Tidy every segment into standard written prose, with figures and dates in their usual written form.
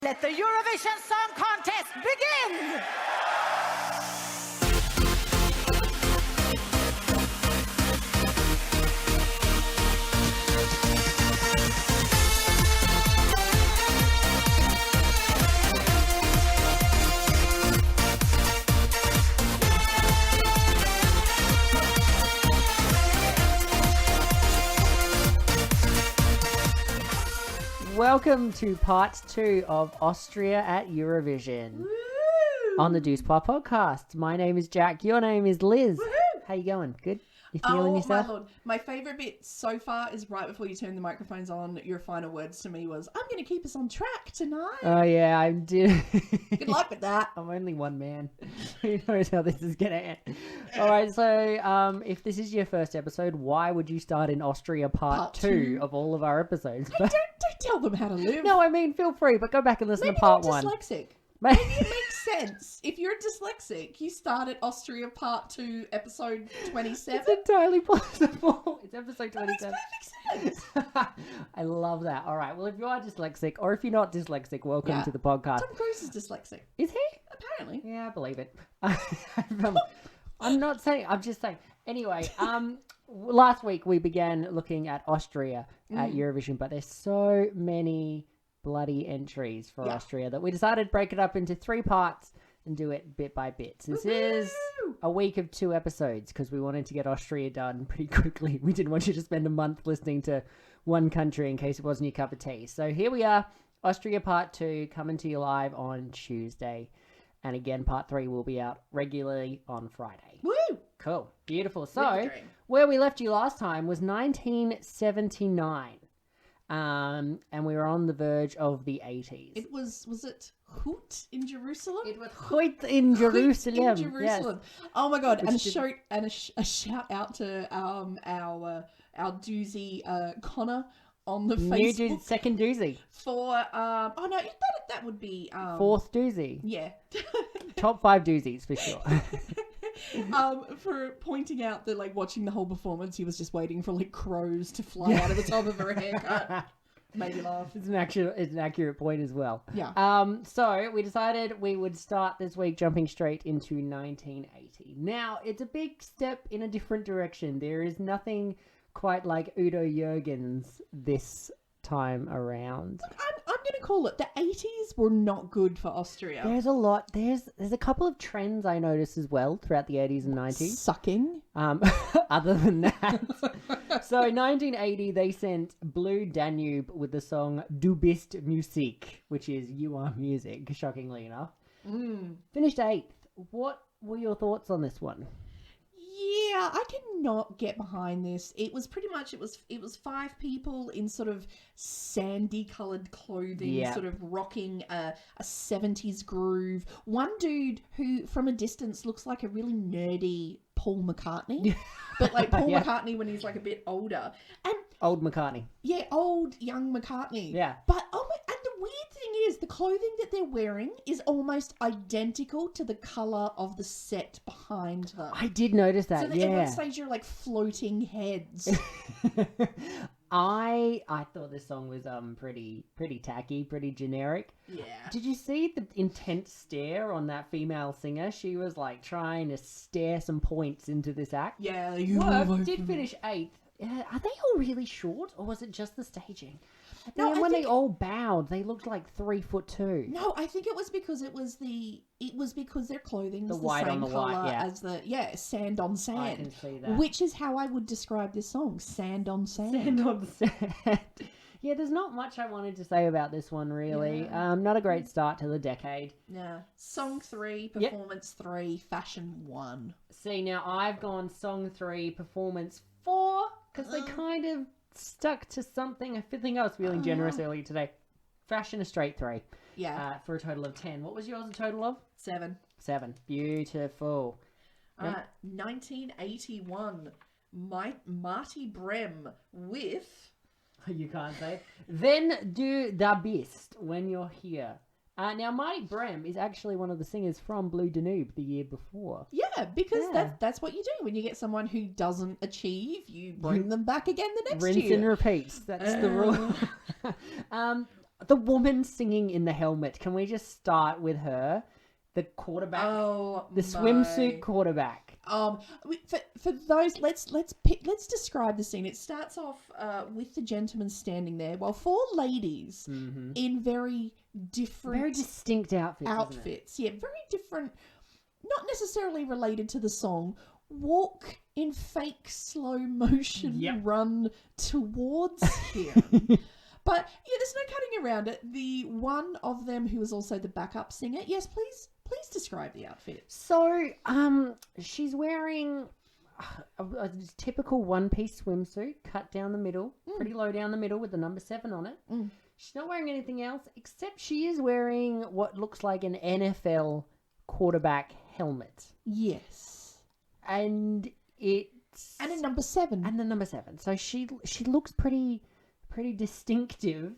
Let the Eurovision Song Contest begin! Welcome to part 2 of Austria at Eurovision. Woo! On the Douze Points podcast. My name is Jack. Your name is Liz. Woohoo! How you going? Good? You feeling yourself? My lord. My favourite bit so far is right before you turn the microphones on, your final words to me was, I'm going to keep us on track tonight. Oh yeah, I did. Good luck with that. I'm only one man. Who knows how this is going to end? Alright, so if this is your first episode, why would you start in Austria part 2 of all of our episodes? Hey, don't tell them how to live. No, I mean, feel free, but go back and listen Maybe to part you're 1. dyslexic. Maybe it makes sense. If you're dyslexic, you start at Austria part 2, episode 27. It's entirely possible. It's episode 27. That makes perfect sense. I love that. All right. Well, if you are dyslexic or if you're not dyslexic, welcome to the podcast. Tom Cruise is dyslexic. Is he? Apparently. Yeah, I believe it. I'm not saying. I'm just saying. Anyway, last week we began looking at Austria at Eurovision, but there's so many bloody entries for Austria that we decided to break it up into 3 parts and do it bit by bit. This is a week of 2 episodes because we wanted to get Austria done pretty quickly. We didn't want you to spend a month listening to one country in case it wasn't your cup of tea. So here we are, Austria part 2 coming to you live on Tuesday. And again, part 3 will be out regularly on Friday. Woo! Cool. Beautiful. So where we left you last time was 1979. And we were on the verge of the 80s. It was it Hoot in Jerusalem? It was Hoot in Jerusalem. Hoot in Jerusalem. Yes. Oh my god! And a shout out to our doozy Connor on the Facebook. Second doozy. For oh no, that would be 4th doozy. Yeah. Top 5 doozies for sure. For pointing out that, like, watching the whole performance, he was just waiting for, like, crows to fly out of the top of her haircut. Made me laugh. It's an accurate point as well. Yeah. So we decided we would start this week jumping straight into 1980. Now, it's a big step in a different direction. There is nothing quite like Udo Jürgens this time around. I'm going to call it the 80s were not good for Austria. There's a lot. There's a couple of trends I noticed as well throughout the 80s and 90s. Sucking. Other than that. So 1980, they sent Blue Danube with the song Du bist Musik, which is You Are Music, shockingly enough. Finished 8th. What were your thoughts on this one? Yeah, I cannot get behind this. It was pretty much, it was 5 people in sort of sandy coloured clothing, sort of rocking a 70s groove. One dude who from a distance looks like a really nerdy Paul McCartney, but like Paul McCartney when he's like a bit older. And old McCartney. Yeah, old young McCartney. Yeah. But and the weird thing is the clothing that they're wearing is almost identical to the colour of the set behind them. I did notice that. So at one stage you're like floating heads. I thought this song was pretty tacky, pretty generic. Yeah. Did you see the intense stare on that female singer? She was like trying to stare some points into this act. Yeah. Did finish 8th. Are they all really short, or was it just the staging? No, when they all bowed, they looked like 3'2". No, I think it was because their clothing was the white same on the colour white, as sand on sand. I can see that. Which is how I would describe this song, sand on sand. Sand on sand. Yeah, there's not much I wanted to say about this one, really. Yeah. Not a great start to the decade. Yeah. Song 3, performance 3, fashion 1. See, now I've gone song 3, performance 4, because they kind of stuck to something. I think I was feeling generous earlier today. Fashion a straight 3. Yeah. For a total of 10. What was yours a total of? 7. 7. Beautiful. 1981. Marty Brem with... You can't say. Then do da bist when you're here. Now, Marty Brem is actually one of the singers from Blue Danube the year before. Yeah, because that's what you do. When you get someone who doesn't achieve, you bring them back again the next year. Rinse and repeat. That's the rule. The woman singing in the helmet. Can we just start with her? The quarterback. Oh, the swimsuit quarterback. For those, let's describe the scene. It starts off with the gentleman standing there, while four ladies in very distinct outfits. Yeah, very different. Not necessarily related to the song. Walk in fake slow motion, run towards him. But yeah, there's no cutting around it. The one of them who is also the backup singer. Yes, please describe the outfit. So, she's wearing a typical one-piece swimsuit, cut down the middle, pretty low down the middle with the number 7 on it. She's not wearing anything else, except she is wearing what looks like an NFL quarterback helmet. Yes. And it's... And a number 7. And the number 7. So she looks pretty distinctive.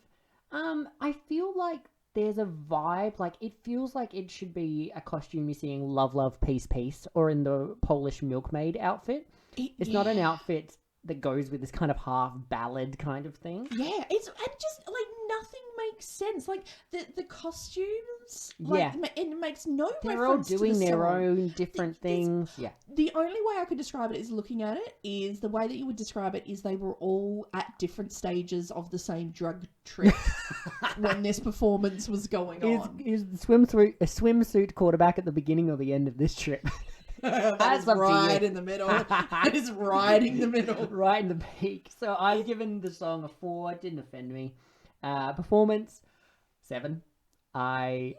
I feel like there's a vibe, like it feels like it should be a costume you're seeing Love, Love, Peace, Peace, or in the Polish milkmaid outfit. It's not an outfit that goes with this kind of half ballad kind of thing. Yeah, it's just like nothing makes sense. Like the costumes, like, it makes no They're reference all doing to the their song. own different things. Yeah. The only way I could describe it is looking at it is the way that you would describe it is they were all at different stages of the same drug trip when this performance was going on. Is the swimsuit quarterback at the beginning or the end of this trip? That is right in the middle. That is right in the middle. Right in the peak. So I've given the song a 4. It didn't offend me. Performance, 7. I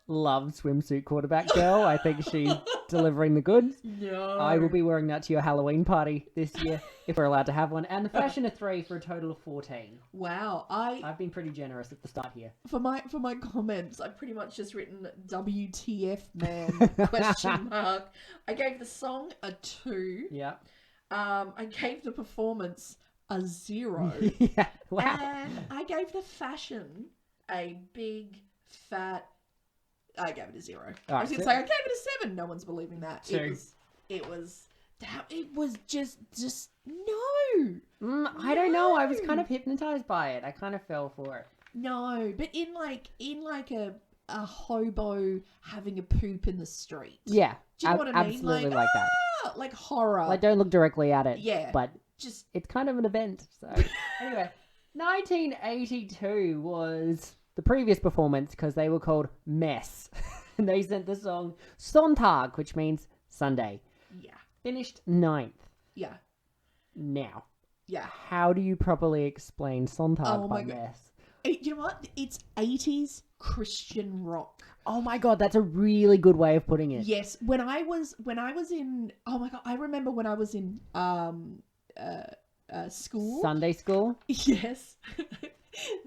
love swimsuit quarterback girl. I think she's delivering the goods. No. I will be wearing that to your Halloween party this year if we're allowed to have one. And the fashion, a 3 for a total of 14. Wow. I've been pretty generous at the start here. For my comments, I've pretty much just written WTF man question mark. I gave the song a 2. Yeah. I gave the performance a 0. Yeah. Wow. And I gave the fashion a big fat. I gave it a 0. I was going to say I gave it a 7. No one's believing that. 2. It was just no. I don't know. I was kind of hypnotized by it. I kind of fell for it. No, but in like a hobo having a poop in the street. Yeah. Do you know what I mean? Absolutely like that. Like horror. Like, don't look directly at it. Yeah. But just it's kind of an event. So anyway, 1982 was the previous performance because they were called Mess. And they sent the song Sonntag, which means Sunday. Yeah. Finished 9th. Yeah. Now. Yeah. How do you properly explain Sonntag by Mess? You know what? It's 80s Christian rock. Oh my god, that's a really good way of putting it. Yes. When I was in, oh my god, I remember when I was in school. Sunday school? Yes.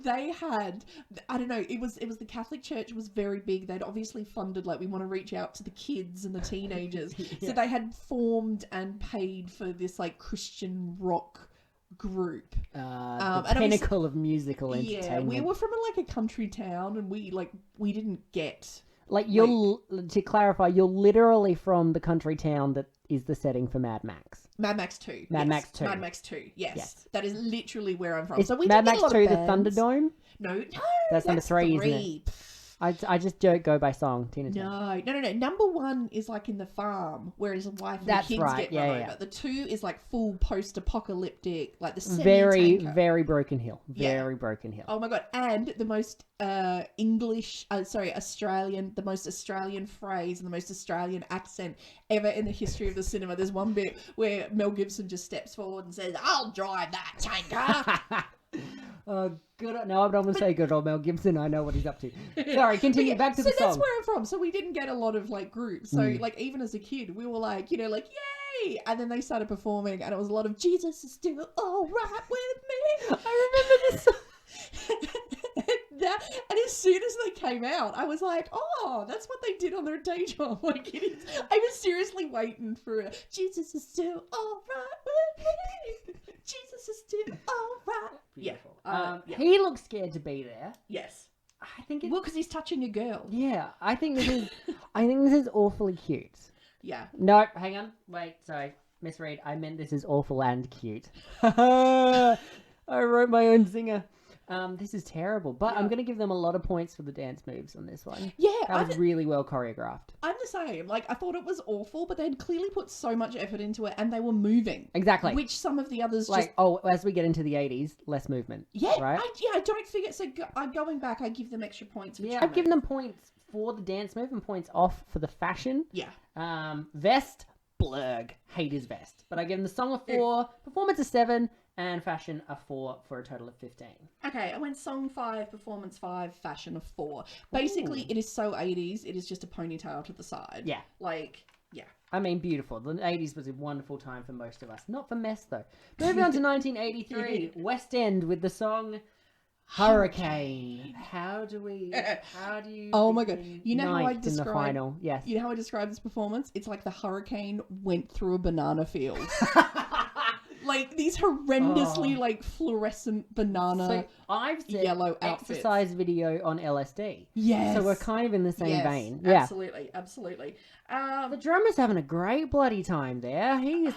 They had, I don't know, it was the Catholic Church was very big. They'd obviously funded, like, we want to reach out to the kids and the teenagers. So they had formed and paid for this, like, Christian rock group. The pinnacle of musical entertainment. Yeah, we were from like a country town and we didn't get... Like, to clarify, you're literally from the country town that is the setting for Mad Max. Mad Max 2. Mad Max 2. Mad Max 2, yes. That is literally where I'm from. So we Mad did Max get a lot 2 of the bands. Thunderdome? No. That's number 3, isn't it? I just don't go by song, Tina. No. Number 1 is like in the farm, where his wife and the kids get run over. The 2 is like full post-apocalyptic, like the semi-tanker. Very Broken Hill. Very Broken Hill. Oh my god! And the most Australian, the most Australian phrase and the most Australian accent ever in the history of the cinema. There's one bit where Mel Gibson just steps forward and says, "I'll drive that tanker." Good. No, I'm not going to say good old Mel Gibson. I know what he's up to. Sorry, continue. Back to the song. So that's where I'm from. So we didn't get a lot of like groups. So like even as a kid, we were like, like yay! And then they started performing, and it was a lot of Jesus is still all right with me. I remember this. And as soon as they came out, I was like, oh, that's what they did on their day job. Like, I was seriously waiting for a Jesus is still all right with me. Jesus is still all right. Beautiful. He looks scared to be there. Yes. I think well, because he's touching a girl. Yeah, I think this is awfully cute. Yeah. No, hang on. Wait, sorry. Misread. I meant this is awful and cute. I wrote my own zinger. This is terrible, but I'm going to give them a lot of points for the dance moves on this one. Yeah, that was really well choreographed. I'm the same. Like, I thought it was awful, but they'd clearly put so much effort into it, and they were moving. Exactly. Which some of the others like, just... oh, as we get into the 80s, less movement. Yeah, right? I don't figure... So I'm going back, I give them extra points for I've given them points for the dance move and points off for the fashion. Yeah. Vest, blurg. Hate his vest. But I give them the song a 4, performance a 7, and fashion a 4 for a total of 15. Okay, I went song 5, performance 5, fashion a 4. Basically, it is so 80s, it is just a ponytail to the side. Yeah. Like, yeah. I mean, beautiful. The 80s was a wonderful time for most of us. Not for Mess, though. Moving on to 1983, West End with the song Hurricane. How do you... Oh my god. You know how I in the final? Yes. You know how I describe this performance? It's like the hurricane went through a banana field. Like these horrendously like fluorescent banana yellow outfits. Exercise video on LSD. Yes. So we're kind of in the same vein. Yeah. Absolutely. Absolutely. The drummer's having a great bloody time there. He's...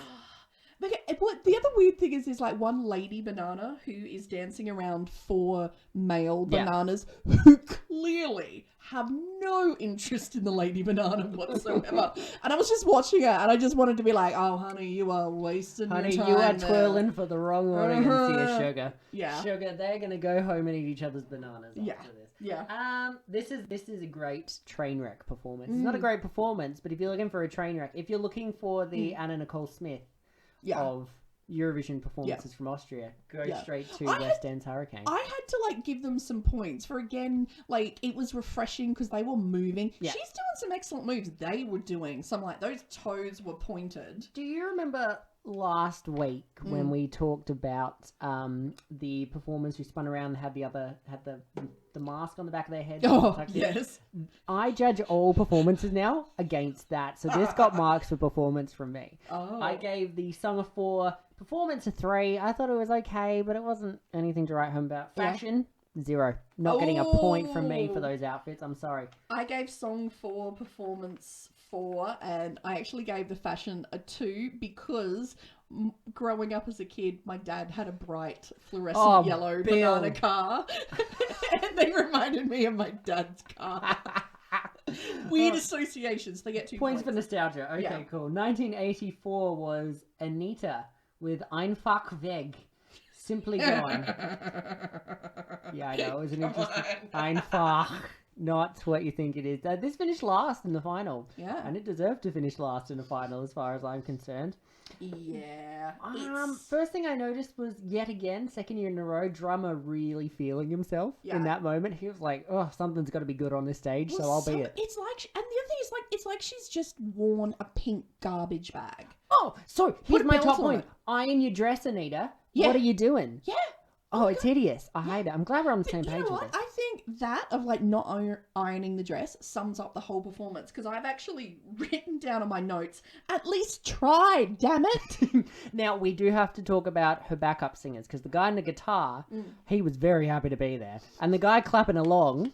What the other weird thing is like one lady banana who is dancing around 4 male bananas who clearly have no interest in the lady banana whatsoever. And I was just watching her and I just wanted to be like, oh honey, you are wasting your time. You are twirling for the wrong audience here, sugar. Yeah. Sugar, they're gonna go home and eat each other's bananas after this. Yeah. This is a great train wreck performance. It's not a great performance, but if you're looking for a train wreck, if you're looking for the Anna Nicole Smith of Eurovision performances from Austria, go straight to West End's Hurricane. I had to like give them some points for, again, like it was refreshing because they were moving. She's doing some excellent moves. They were doing some, like those toes were pointed. Do you remember last week when we talked about the performers who spun around and had the mask on the back of their head? Oh, yes. I judge all performances now against that. So this got marks for performance from me. I gave the song a 4, performance a 3. I thought it was okay, but it wasn't anything to write home about. Fashion, 0. Not getting a point from me for those outfits. I'm sorry. I gave song 4, performance 4, and I actually gave the fashion a 2 because growing up as a kid, my dad had a bright fluorescent yellow banana car. And they reminded me of my dad's car. Weird associations. They get 2 points. For nostalgia. Okay, cool. 1984 was Anita with Einfach Weg. Simply Gone. Yeah, I know. It was an interesting... Einfach. Not what you think it is. This finished last in the final. Yeah. And it deserved to finish last in the final as far as I'm concerned. Yeah. First thing I noticed was, yet again, second year in a row, drummer really feeling himself in that moment. He was like, oh, something's got to be good on this stage, so I'll be it. It's like, and the other thing is, like, it's like she's just worn a pink garbage bag. Oh, so here's my top point. Iron your dress, Anita. Yeah. What are you doing? Yeah. Oh, it's hideous. I hate it. I'm glad we're on the same page with this. I think that of like not ironing the dress sums up the whole performance, because I've actually written down on my notes, at least tried, damn it. Now, we do have to talk about her backup singers, because the guy on the guitar, he was very happy to be there. And the guy clapping along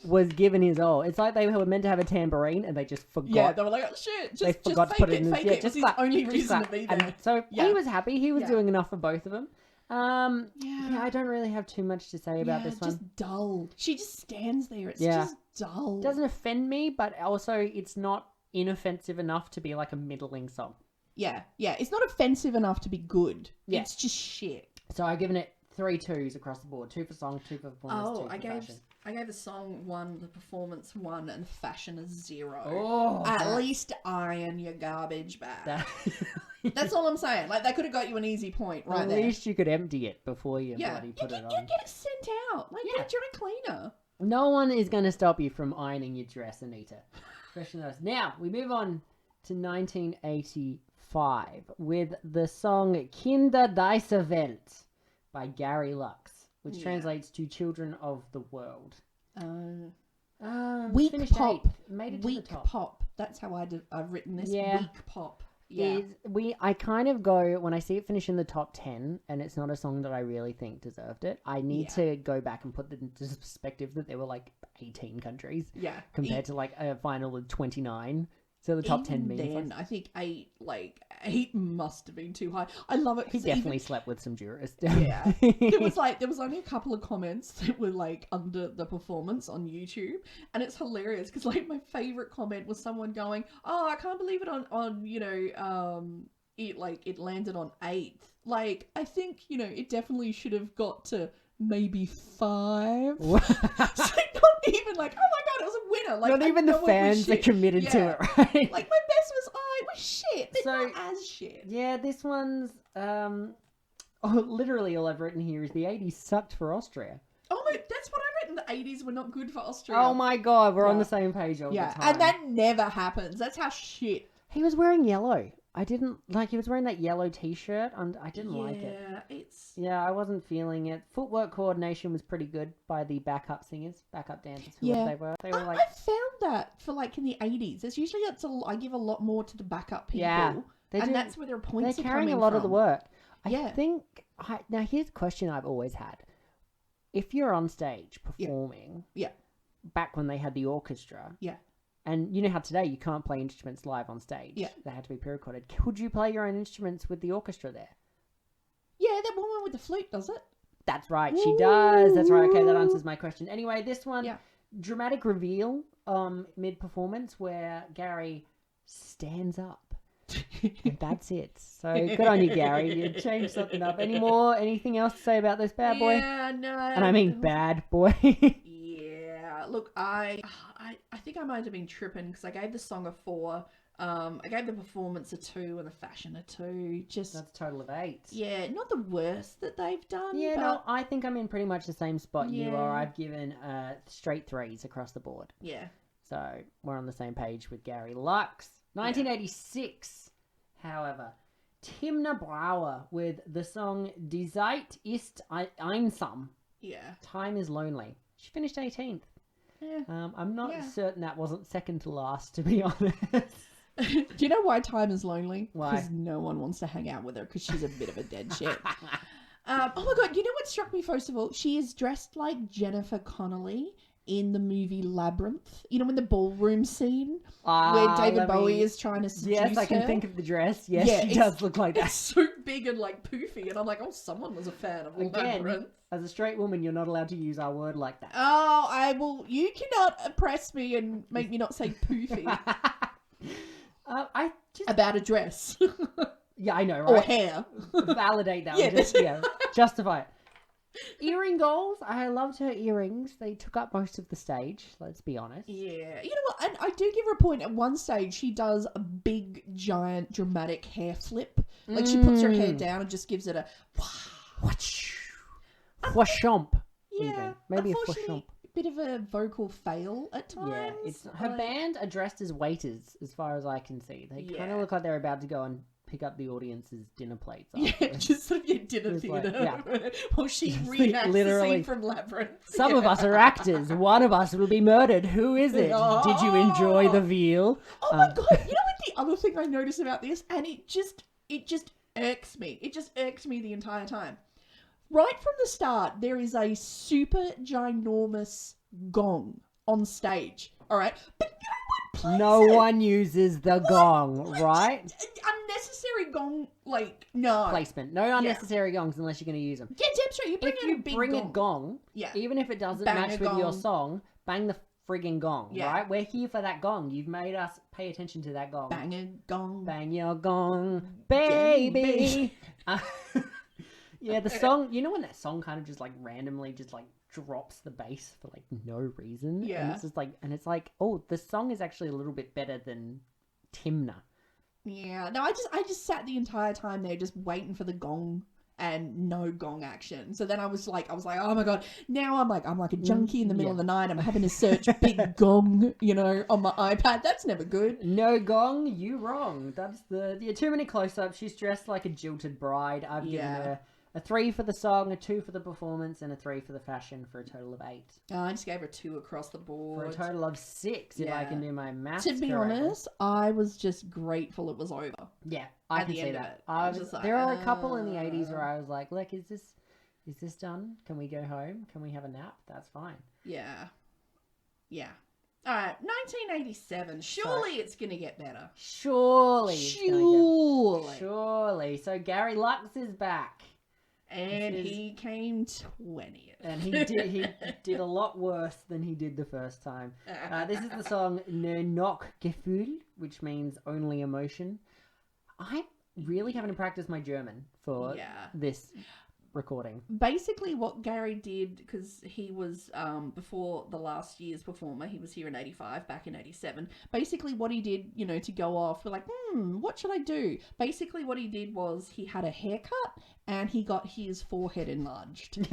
was giving his all. It's like they were meant to have a tambourine and they just forgot. Yeah, they were like, oh shit, they forgot to put it in the... Yeah, just the only reason to be there. And so he was happy. He was doing enough for both of them. I don't really have too much to say about this one. Just dull. She just stands there. It's just dull. It doesn't offend me, but also it's not inoffensive enough to be like a middling song. Yeah. It's not offensive enough to be good. Yeah. It's just shit. So I've given it 3 2s across the board. 2 for song, 2 for performance, 2 for fashion. I gave the song 1, the performance 1, and fashion a 0. Oh, at least iron your garbage bag. That's all I'm saying. Like, they could have got you an easy point right there. At least you could empty it before you bloody put it on. Get it sent out. Like, get a dry cleaner. No one is going to stop you from ironing your dress, Anita. Especially those. Now, we move on to 1985 with the song Kinder dieser Welt by Gary Lux, which translates to Children of the World. Weak pop. Made it to weak the top. Pop. That's how I've written this. Yeah. Weak pop. Yeah. I kind of go, when I see it finish in the top 10 and it's not a song that I really think deserved it, I need to go back and put it into perspective that there were like 18 countries compared to like a final with 29. So the top 10 even memes. then, I think eight must have been too high. I love it. He definitely slept with some jurists. Yeah. There was only a couple of comments that were like under the performance on YouTube, and it's hilarious because like my favorite comment was someone going, "Oh, I can't believe it on it landed on 8th." Like, I think, it definitely should have got to maybe 5. So not even like, oh my god, it was a winner. Like, not even the fans are committed to it, right? Like, my best was, it was shit. They're not as shit. Yeah, this one's literally all I've written here is the 80s sucked for Austria. Oh my, that's what I've written. The 80s were not good for Austria. Oh my god, we're on the same page all the time. And that never happens. That's how shit. He was wearing yellow. I didn't like. He was wearing that yellow T-shirt, and I didn't like it. Yeah, I wasn't feeling it. Footwork coordination was pretty good by the backup singers, backup dancers, whoever they were. They were like. I found that for like in the 80s. It's usually I give a lot more to the backup people. Yeah, that's where their points are coming from. They're carrying a lot of the work. I think. Now here's a question I've always had: if you're on stage performing, back when they had the orchestra, and you know how today you can't play instruments live on stage. Yeah. They had to be pre-recorded. Could you play your own instruments with the orchestra there? Yeah, that woman with the flute does it. That's right, she does. That's right. Okay, that answers my question. Anyway, this one, dramatic reveal mid-performance where Gary stands up. And that's it. So good on you, Gary. You changed something up. Anything else to say about this bad boy? Yeah, no. And I mean bad boy. Look, I think I might have been tripping because I gave the song a 4. I gave the performance a 2 and the fashion a 2. Just that's a total of 8. Yeah, not the worst that they've done. Yeah, no, I think I'm in pretty much the same spot you are. I've given straight 3s across the board. Yeah. So we're on the same page with Gary Lux. 1986, however, Timna Brauer with the song Die Zeit ist einsam. Yeah. Time is lonely. She finished 18th. Yeah. I'm not certain that wasn't second to last, to be honest. Do you know why Time is lonely? Why? Because no one wants to hang out with her because she's a bit of a dead shit. Oh my god, you know what struck me first of all? She is dressed like Jennifer Connelly in the movie Labyrinth. You know, in the ballroom scene where David Bowie is trying to seduce her. Yes, I can think of the dress. Yes, she does look like that. It's so big and like poofy, and I'm like, oh, someone was a fan of Labyrinth. As a straight woman, you're not allowed to use our word like that. Oh, I will. You cannot oppress me and make me not say poofy. About a dress. Yeah, I know, right? Or hair. Validate that. Justify it. Earring goals. I loved her earrings. They took up most of the stage, let's be honest. Yeah. You know what? And I do give her a point. At one stage, she does a big, giant, dramatic hair flip. Like, she puts her hair down and just gives it a... Whashomp. Yeah. Maybe a whashomp. Bit of a vocal fail at times. Yeah, her band are dressed as waiters, as far as I can see. They kind of look like they're about to go and pick up the audience's dinner plates. Just sort of dinner theatre. While she reenacts the scene from Labyrinth. Some of us are actors. One of us will be murdered. Who is it? Did you enjoy the veal? Oh my god! You know what? The other thing I noticed about this, and it just irks me. It just irks me the entire time. Right from the start, there is a super ginormous gong on stage. All right, but no one uses the gong, right? Unnecessary gong, like, no. Placement. No unnecessary gongs unless you're going to use them. Yeah, damn straight. You bring a gong, even if it doesn't match with your song, bang the friggin' gong, right? We're here for that gong. You've made us pay attention to that gong. Bang a gong. Bang your gong, baby. Yeah, the song, you know when that song kind of just like randomly just like drops the bass for like no reason? Yeah. And it's just like, oh, the song is actually a little bit better than Timna. Yeah. No, I just sat the entire time there just waiting for the gong and no gong action. So then I was like, oh my god. Now I'm like a junkie in the middle of the night. I'm having to search big gong, on my iPad. That's never good. No gong, you wrong. That's the 2-minute close-up. She's dressed like a jilted bride. I've given her a 3 for the song, a 2 for the performance, and a 3 for the fashion for a total of 8. I just gave her 2 across the board. For a total of 6, if I can do my maths To be honest, I was just grateful it was over. Yeah, I can see that. There are a couple in the 80s where I was like, look, is this done? Can we go home? Can we have a nap? That's fine. Yeah. Yeah. All right, 1987. Surely it's going to get better. Surely. Surely. Surely. So Gary Lux is back. And he came 20th. And he did a lot worse than he did the first time. This is the song Nur noch Gefühl, which means only emotion. I really haven't practiced my German for this recording. Basically what Gary did, because he was before the last year's performer, he was here in 85, back in 87. Basically what he did, you know, to go off, we're like, what should I do? Basically what he did was he had a haircut and he got his forehead enlarged.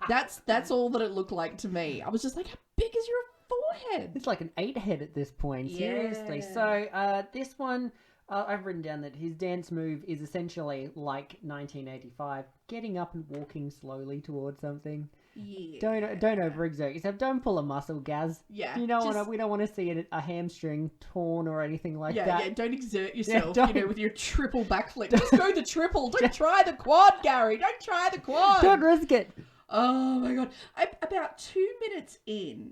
That's all that it looked like to me. I was just like, how big is your forehead? It's like an 8 head at this point, seriously. So this one, I've written down that his dance move is essentially like 1985, getting up and walking slowly towards something. Yeah. Don't overexert yourself. Don't pull a muscle, Gaz. Yeah. We don't want to see a hamstring torn or anything like that. Yeah, don't exert yourself, don't. with your triple backflip. Just go the triple. Don't try the quad, Gary. Don't try the quad. Don't risk it. Oh my god. About 2 minutes in,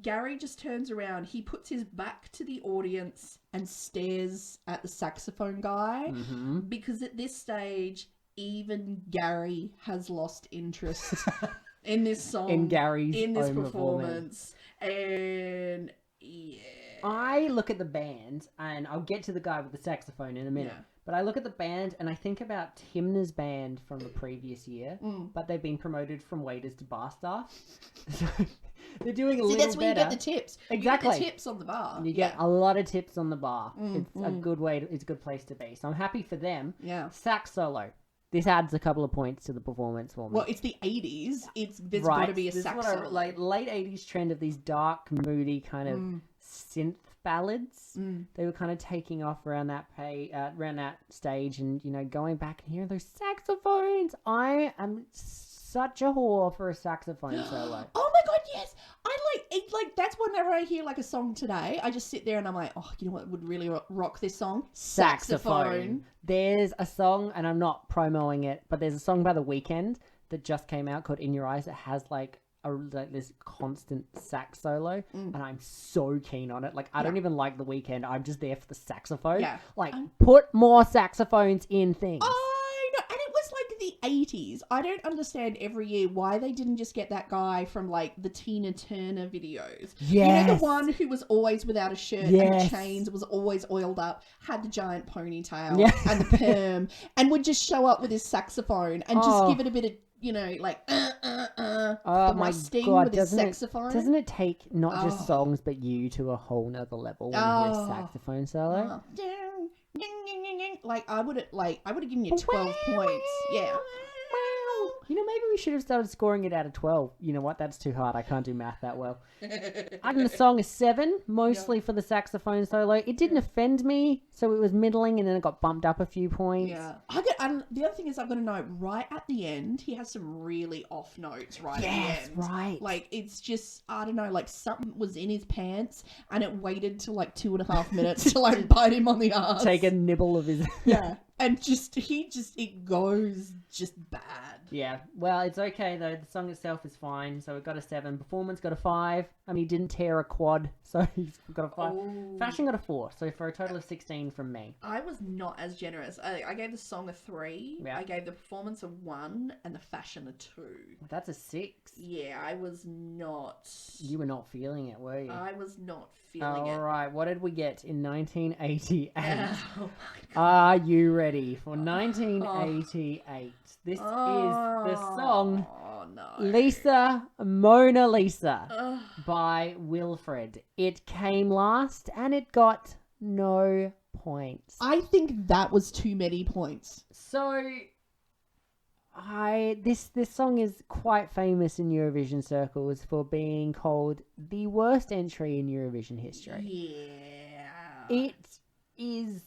Gary just turns around. He puts his back to the audience and stares at the saxophone guy because at this stage, even Gary has lost interest in this song. In Gary's in this own performance. And yeah. I look at the band, and I'll get to the guy with the saxophone in a minute. Yeah. But I look at the band, and I think about Timna's band from the previous year, but they've been promoted from waiters to bar staff. So they're doing a little better. That's where you get the tips. Exactly. You get the tips on the bar. You get a lot of tips on the bar. It's a good way. It's a good place to be. So I'm happy for them. Yeah. Sax solo. This adds a couple of points to the performance for me. Well, it's the 80s. There's got to be a This sax is what solo. late 80s trend of these dark, moody kind of synth ballads. They were kind of taking off around that stage, and you know, going back and hearing those saxophones. I am such a whore for a saxophone solo. Oh my god, yes! I like it. Like that's whenever I hear like a song today, I just sit there and I'm like, oh, you know what would really rock this song? Saxophone. There's a song, and I'm not promoting it, but there's a song by The Weeknd that just came out called "In Your Eyes." It has like this constant sax solo, and I'm so keen on it. Like I don't even like The Weeknd. I'm just there for the saxophone. Yeah. Like put more saxophones in things. I know, and it was like the 80s. I don't understand every year why they didn't just get that guy from like the Tina Turner videos. Yes. You know, the one who was always without a shirt Yes. and chains, was always oiled up, had the giant ponytail and the perm, and would just show up with his saxophone and just give it a bit of, you know, like Oh my god! with his saxophone. Doesn't it take not just songs but you to a whole nother level when you hear a saxophone solo? Like I would have given you 12 points. Yeah. You know, maybe we should have started scoring it out of 12. You know what? That's too hard. I can't do math that well. I think the song is 7, mostly for the saxophone solo. It didn't offend me, so it was middling, and then it got bumped up a few points. Yeah. The other thing is, I'm going to note right at the end, he has some really off notes right at the end. Right. Like, it's just, I don't know, like something was in his pants, and it waited till like 2.5 minutes to like bite him on the ass. Take a nibble of his... Yeah. And it goes just bad. Yeah, well, it's okay though. The song itself is fine, so it got a 7. Performance got a 5. I mean, he didn't tear a quad, so he's got a 5. Oh. Fashion got a 4, so for a total of 16 from me. I was not as generous. I gave the song a 3. Yeah. I gave the performance a 1 and the fashion a 2. That's a 6. Yeah, I was not. You were not feeling it, were you? I was not feeling it. All right, what did we get in 1988? Oh my God. Are you ready for 1988? This is the song Lisa Mona Lisa by Wilfred. It came last and it got no points. I think that was too many points. So this song is quite famous in Eurovision circles for being called the worst entry in Eurovision history. Yeah. It is...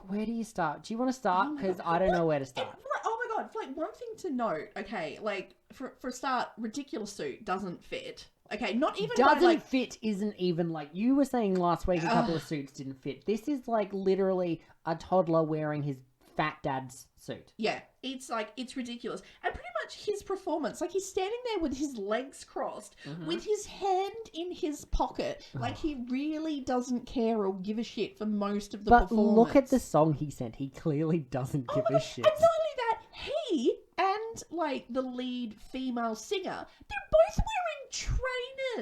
where do you start? Do you want to start? Because I don't know where to start. Oh my god, like one thing to note, okay, like for a start, ridiculous suit doesn't fit. Okay, not even doesn't fit isn't even like you were saying last week. A couple of suits didn't fit. This is like literally a toddler wearing his fat dad's suit. Yeah, it's like it's ridiculous, and pretty much his performance. Like, he's standing there with his legs crossed, with his hand in his pocket. Like, he really doesn't care or give a shit for most of the But performance. look at the song he sent. He clearly doesn't give a shit. And not only that, he and, like, the lead female singer, they're both wearing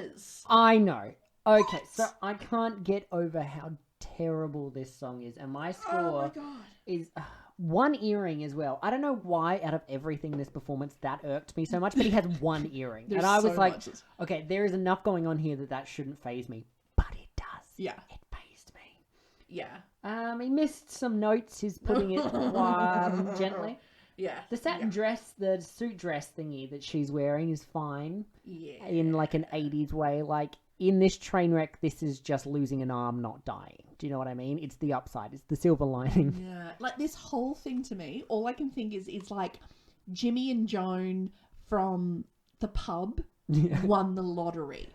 trainers. I know. Okay, so I can't get over how terrible this song is. And my score is... one earring as well. I don't know why out of everything in this performance that irked me so much, but he has one earring. And I was like, okay, there is enough going on here that shouldn't faze me. But it does. Yeah. It fazed me. Yeah. He missed some notes. He's putting it gently. Yeah. The satin dress, the suit dress thingy that she's wearing is fine. Yeah. In like an 80s way. Like, in this train wreck, this is just losing an arm, not dying. Do you know what I mean? It's the upside. It's the silver lining. Yeah. Like, this whole thing to me, all I can think is like Jimmy and Joan from the pub won the lottery.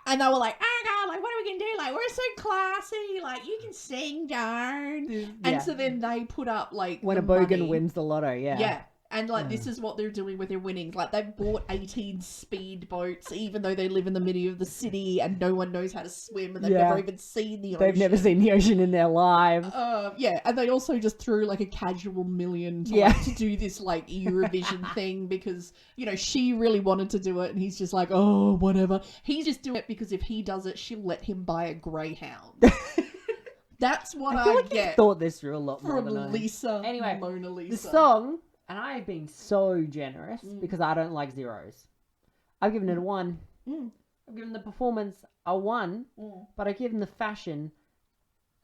And they were like, oh God, like, what are we going to do? Like, we're so classy. Like, you can sing, Joan. And so then they put up, like, when a bogan wins the lotto, Yeah. And, like, this is what they're doing with their winnings. Like, they've bought 18 speed boats, even though they live in the middle of the city and no one knows how to swim and they've never even seen the ocean. They've never seen the ocean in their lives. Yeah, and they also just threw, like, a casual million to, like, to do this, like, Eurovision thing because, you know, she really wanted to do it and he's just like, oh, whatever. He's just doing it because if he does it, she'll let him buy a greyhound. That's what I feel like get. You've thought this through a lot more from than I. Lisa. Anyway, Mona Lisa. the song... And I've been so generous because I don't like zeros. I've given it a 1. I've given the performance a 1, but I've given the fashion,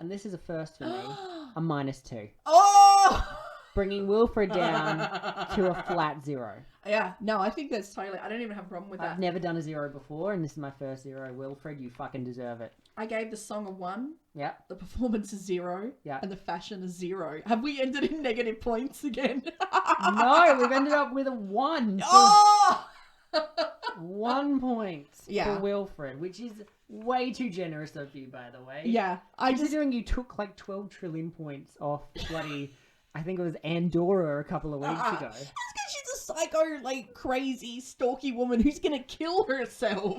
and this is a first for me, a -2. Oh! Bringing Wilfred down to a flat 0. Yeah, no, I think that's totally... I don't even have a problem with that. I've never done a 0 before, and this is my first 0. Wilfred, you fucking deserve it. I gave the song a 1. Yeah. The performance a 0. Yeah. And the fashion a 0. Have we ended in negative points again? No, we've ended up with a 1. Oh! 1 point Yeah. for Wilfred, which is way too generous of you, by the way. Yeah. Considering you took like 12 trillion points off bloody, I think it was Andorra a couple of weeks ago. That's because she's a psycho, like, crazy, stalky woman who's going to kill herself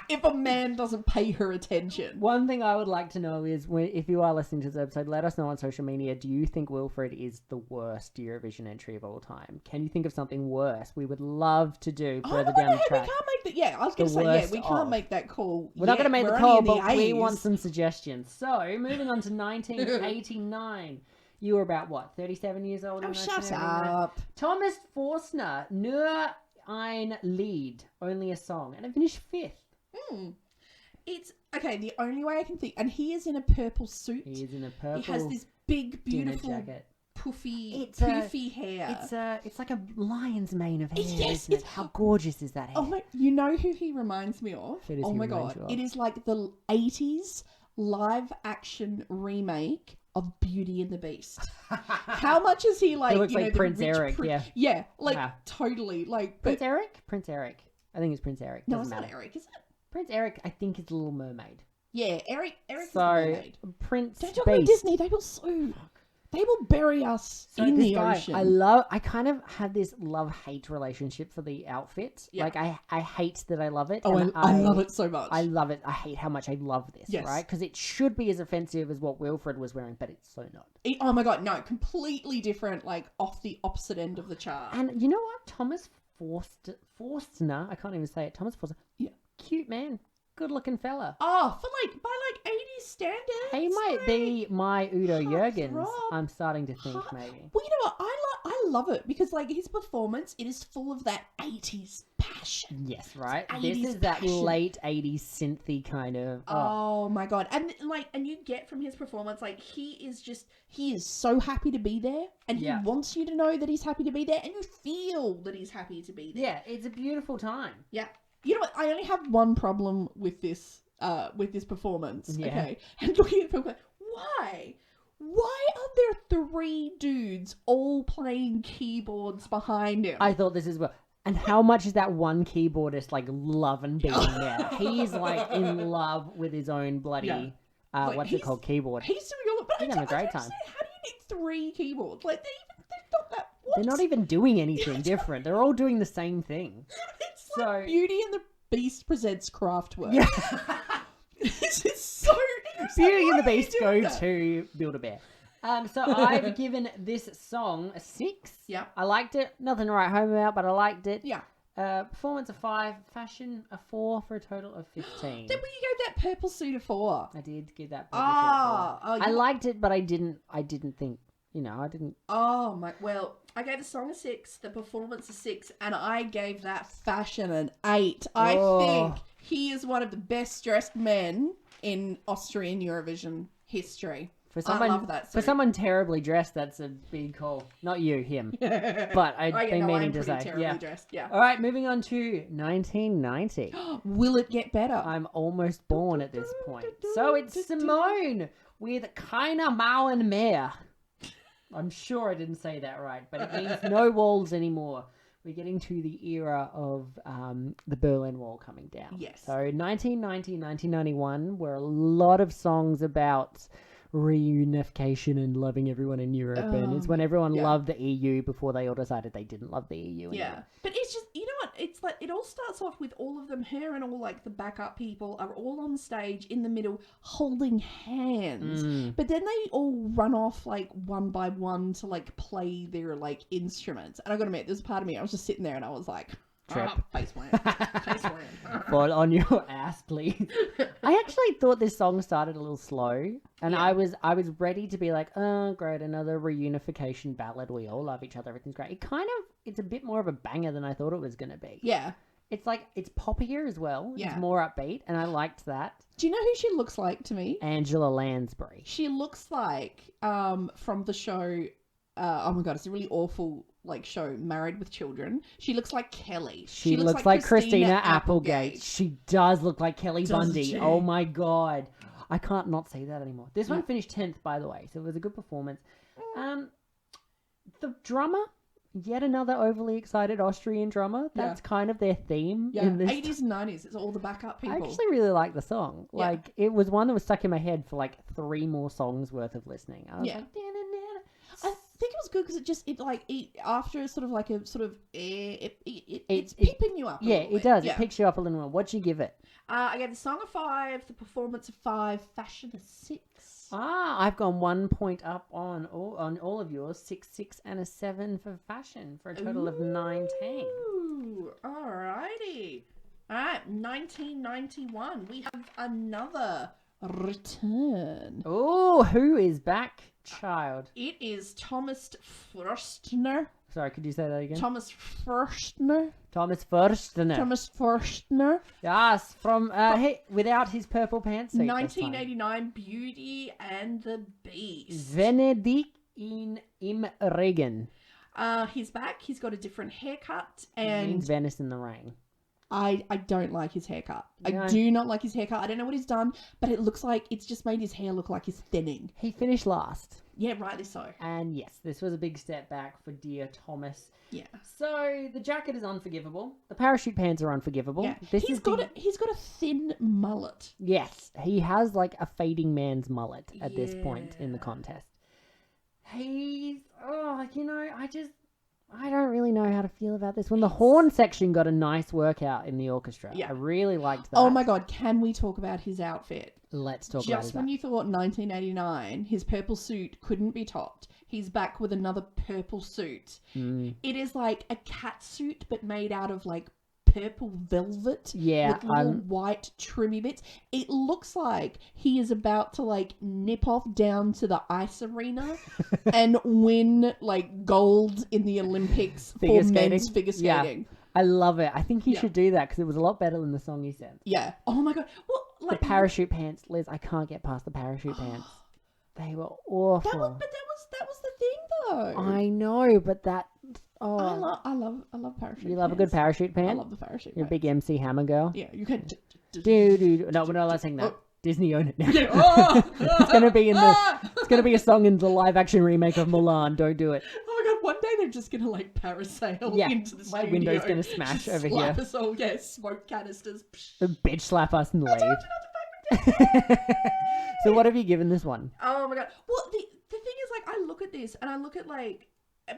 if a man doesn't pay her attention. One thing I would like to know is, if you are listening to this episode, let us know on social media, do you think Wilfred is the worst Eurovision entry of all time? Can you think of something worse? We would love to do further down the track. We can't make that. Yeah, I was going to say, yeah, we can't make that call. We're not going to make the call, but we want some suggestions. So, moving on to 1989. You were about, what, 37 years old? Oh, shut up. Thomas Forstner, Nur ein Lied, only a song. And it finished 5th. It's, okay, the only way I can think, and he is in a purple suit. He is in a purple He has this big, beautiful, jacket. poofy hair. It's like a lion's mane of hair, Yes, isn't it? How gorgeous is that hair? Oh my, you know who he reminds me of? Who does Oh he my remind God. you of? It is like the 80s live action remake of Beauty and the Beast. How much is he like? He looks you like know, Prince the rich Eric, yeah. Yeah, like Yeah. totally. Like Prince Eric? Prince Eric. I think it's Prince Eric. No, Doesn't it's matter. not Eric, is it? Prince Eric, I think, is the Little Mermaid. Yeah, Eric is the So, mermaid. Prince Don't talk about Beast. Disney. They will sue. They will bury us So in this the guy, ocean. I kind of had this love-hate relationship for the outfit. Yeah. Like, I hate that I love it. Oh, and I love it so much. I love it. I hate how much I love this, Yes. right? Because it should be as offensive as what Wilfred was wearing, but it's so not. Oh my God, no, completely different, like off the opposite end of the chart. And you know what? Thomas Forstner, I can't even say it. Thomas Forstner. Yeah. Cute man. Good looking fella. Oh, by 80s standards. He might be my Udo Jürgens. Rob. I'm starting to think maybe. Well, you know what? I love it because like his performance, it is full of that 80s passion. Yes, right? 80s This is that passion. late 80s synthy kind of... Oh my God. And you get from his performance, like he is so happy to be there and he wants you to know that he's happy to be there and you feel that he's happy to be there. Yeah, it's a beautiful time. Yeah. You know what? I only have one problem with this performance. Yeah. Okay. And looking at people, why? Why are there 3 dudes all playing keyboards behind him? I thought this as well. And how much is that one keyboardist like loving being there? He's like in love with his own bloody what's it called, keyboard. He's doing all. But He's having a great time. Say, how do you need 3 keyboards? Like they're not that. They're not even doing anything different. They're all doing the same thing. It's like Beauty and the Beast presents Kraftwerk. Yeah. This is so... Beauty and the Beast go to Build-A-Bear. So I've given this song a 6. Yeah. I liked it. Nothing to write home about, but I liked it. Yeah. Performance a 5, fashion a 4 for a total of 15. Then you gave that purple suit a 4. I did give that purple suit a 4. Oh, I liked it, but I didn't think, I didn't. Oh my! Well, I gave the song a 6, the performance a 6, and I gave that fashion an 8. I think he is one of the best dressed men in Austrian Eurovision history. I love that suit. For someone terribly dressed, that's a big call. Not you, him. But I've been meaning to say. Terribly dressed, yeah. All right, moving on to 1990. Will it get better? I'm almost born at this point. So it's Simone with Keine Mauern mehr. I'm sure I didn't say that right, but it means no walls anymore. We're getting to the era of the Berlin Wall coming down. Yes. So 1990, 1991 were a lot of songs about reunification and loving everyone in Europe, and it's when everyone loved the EU before they all decided they didn't love the EU anymore. Yeah, but it's just, you know what, it's like it all starts off with all of them, her and all like the backup people are all on stage in the middle holding hands, but then they all run off like one by one to like play their like instruments, and I gotta admit, there's a part of me, I was just sitting there and I was like, trip. Face plant. Fall on your ass, please. I actually thought this song started a little slow, and I was ready to be like, oh, great, another reunification ballad. We all love each other. Everything's great. It's a bit more of a banger than I thought it was going to be. Yeah. It's like, it's poppier as well. Yeah. It's more upbeat, and I liked that. Do you know who she looks like to me? Angela Lansbury. She looks like, from the show, oh my God, it's a really awful like show, Married with Children. She looks like Kelly. She looks like Christina Applegate. She does look like Kelly Bundy. She? Oh my God. I can't not say that anymore. This one finished 10th, by the way, so it was a good performance. The drummer, yet another overly excited Austrian drummer. That's kind of their theme. Yeah, in this 80s and 90s. It's all the backup people. I actually really like the song. Like, it was one that was stuck in my head for like 3 more songs worth of listening. I was like, I think it was good because after sort of like a sort of it's pepping you up. Yeah, it does. It picks you up a little more. What'd you give it? I gave the song a 5, the performance a 5, fashion a 6. I've gone 1 point up on all of yours. 6, 6, and a 7 for fashion for a total of 19. Ooh, alrighty. All right, 1991. We have another return. Oh, who is back, child? It is Thomas Forstner. Sorry, could you say that again? Thomas Forstner. Thomas Forstner. Thomas Forstner. Yes, from without his purple pantsuit. 1989, Beauty and the Beast. Venedig im Regen. He's back. He's got a different haircut, It and means Venice in the rain. I don't like his haircut. No. I do not like his haircut. I don't know what he's done, but it looks like it's just made his hair look like he's thinning. He finished last. Yeah, rightly so. And yes, this was a big step back for dear Thomas. Yeah. So the jacket is unforgivable. The parachute pants are unforgivable. Yeah. He's got a thin mullet. Yes, he has like a fading man's mullet at this point in the contest. I don't really know how to feel about this one. The horn section got a nice workout in the orchestra. Yeah. I really liked that. Oh my God, can we talk about his outfit? Let's talk about it. Just when you thought 1989, his purple suit couldn't be topped, he's back with another purple suit. It is like a cat suit, but made out of like purple velvet. Yeah. With little white trimmy bits. It looks like he is about to like nip off down to the ice arena and win like gold in the Olympics for men's figure skating. Yeah. I love it. I think he should do that because it was a lot better than the song he sent. Yeah. Oh my God. Well, like the parachute pants, Liz. I can't get past the parachute pants. They were awful. That was the thing though. I know, but that. Oh, I love parachute. You love a good parachute pant? I love the parachute. You're a big MC Hammer girl. Yeah, you can. No, we're not allowed to sing that. Disney own it now. Yeah. It's gonna be it's gonna be a song in the live action remake of Mulan. Don't do it. Oh my God! One day they're just gonna like parasail into the studio. My window's gonna smash over slap here. Us all, smoke canisters. The bitch slap us and leave. So what have you given this one? Oh my God! Well, the thing is, like, I look at this and I look at like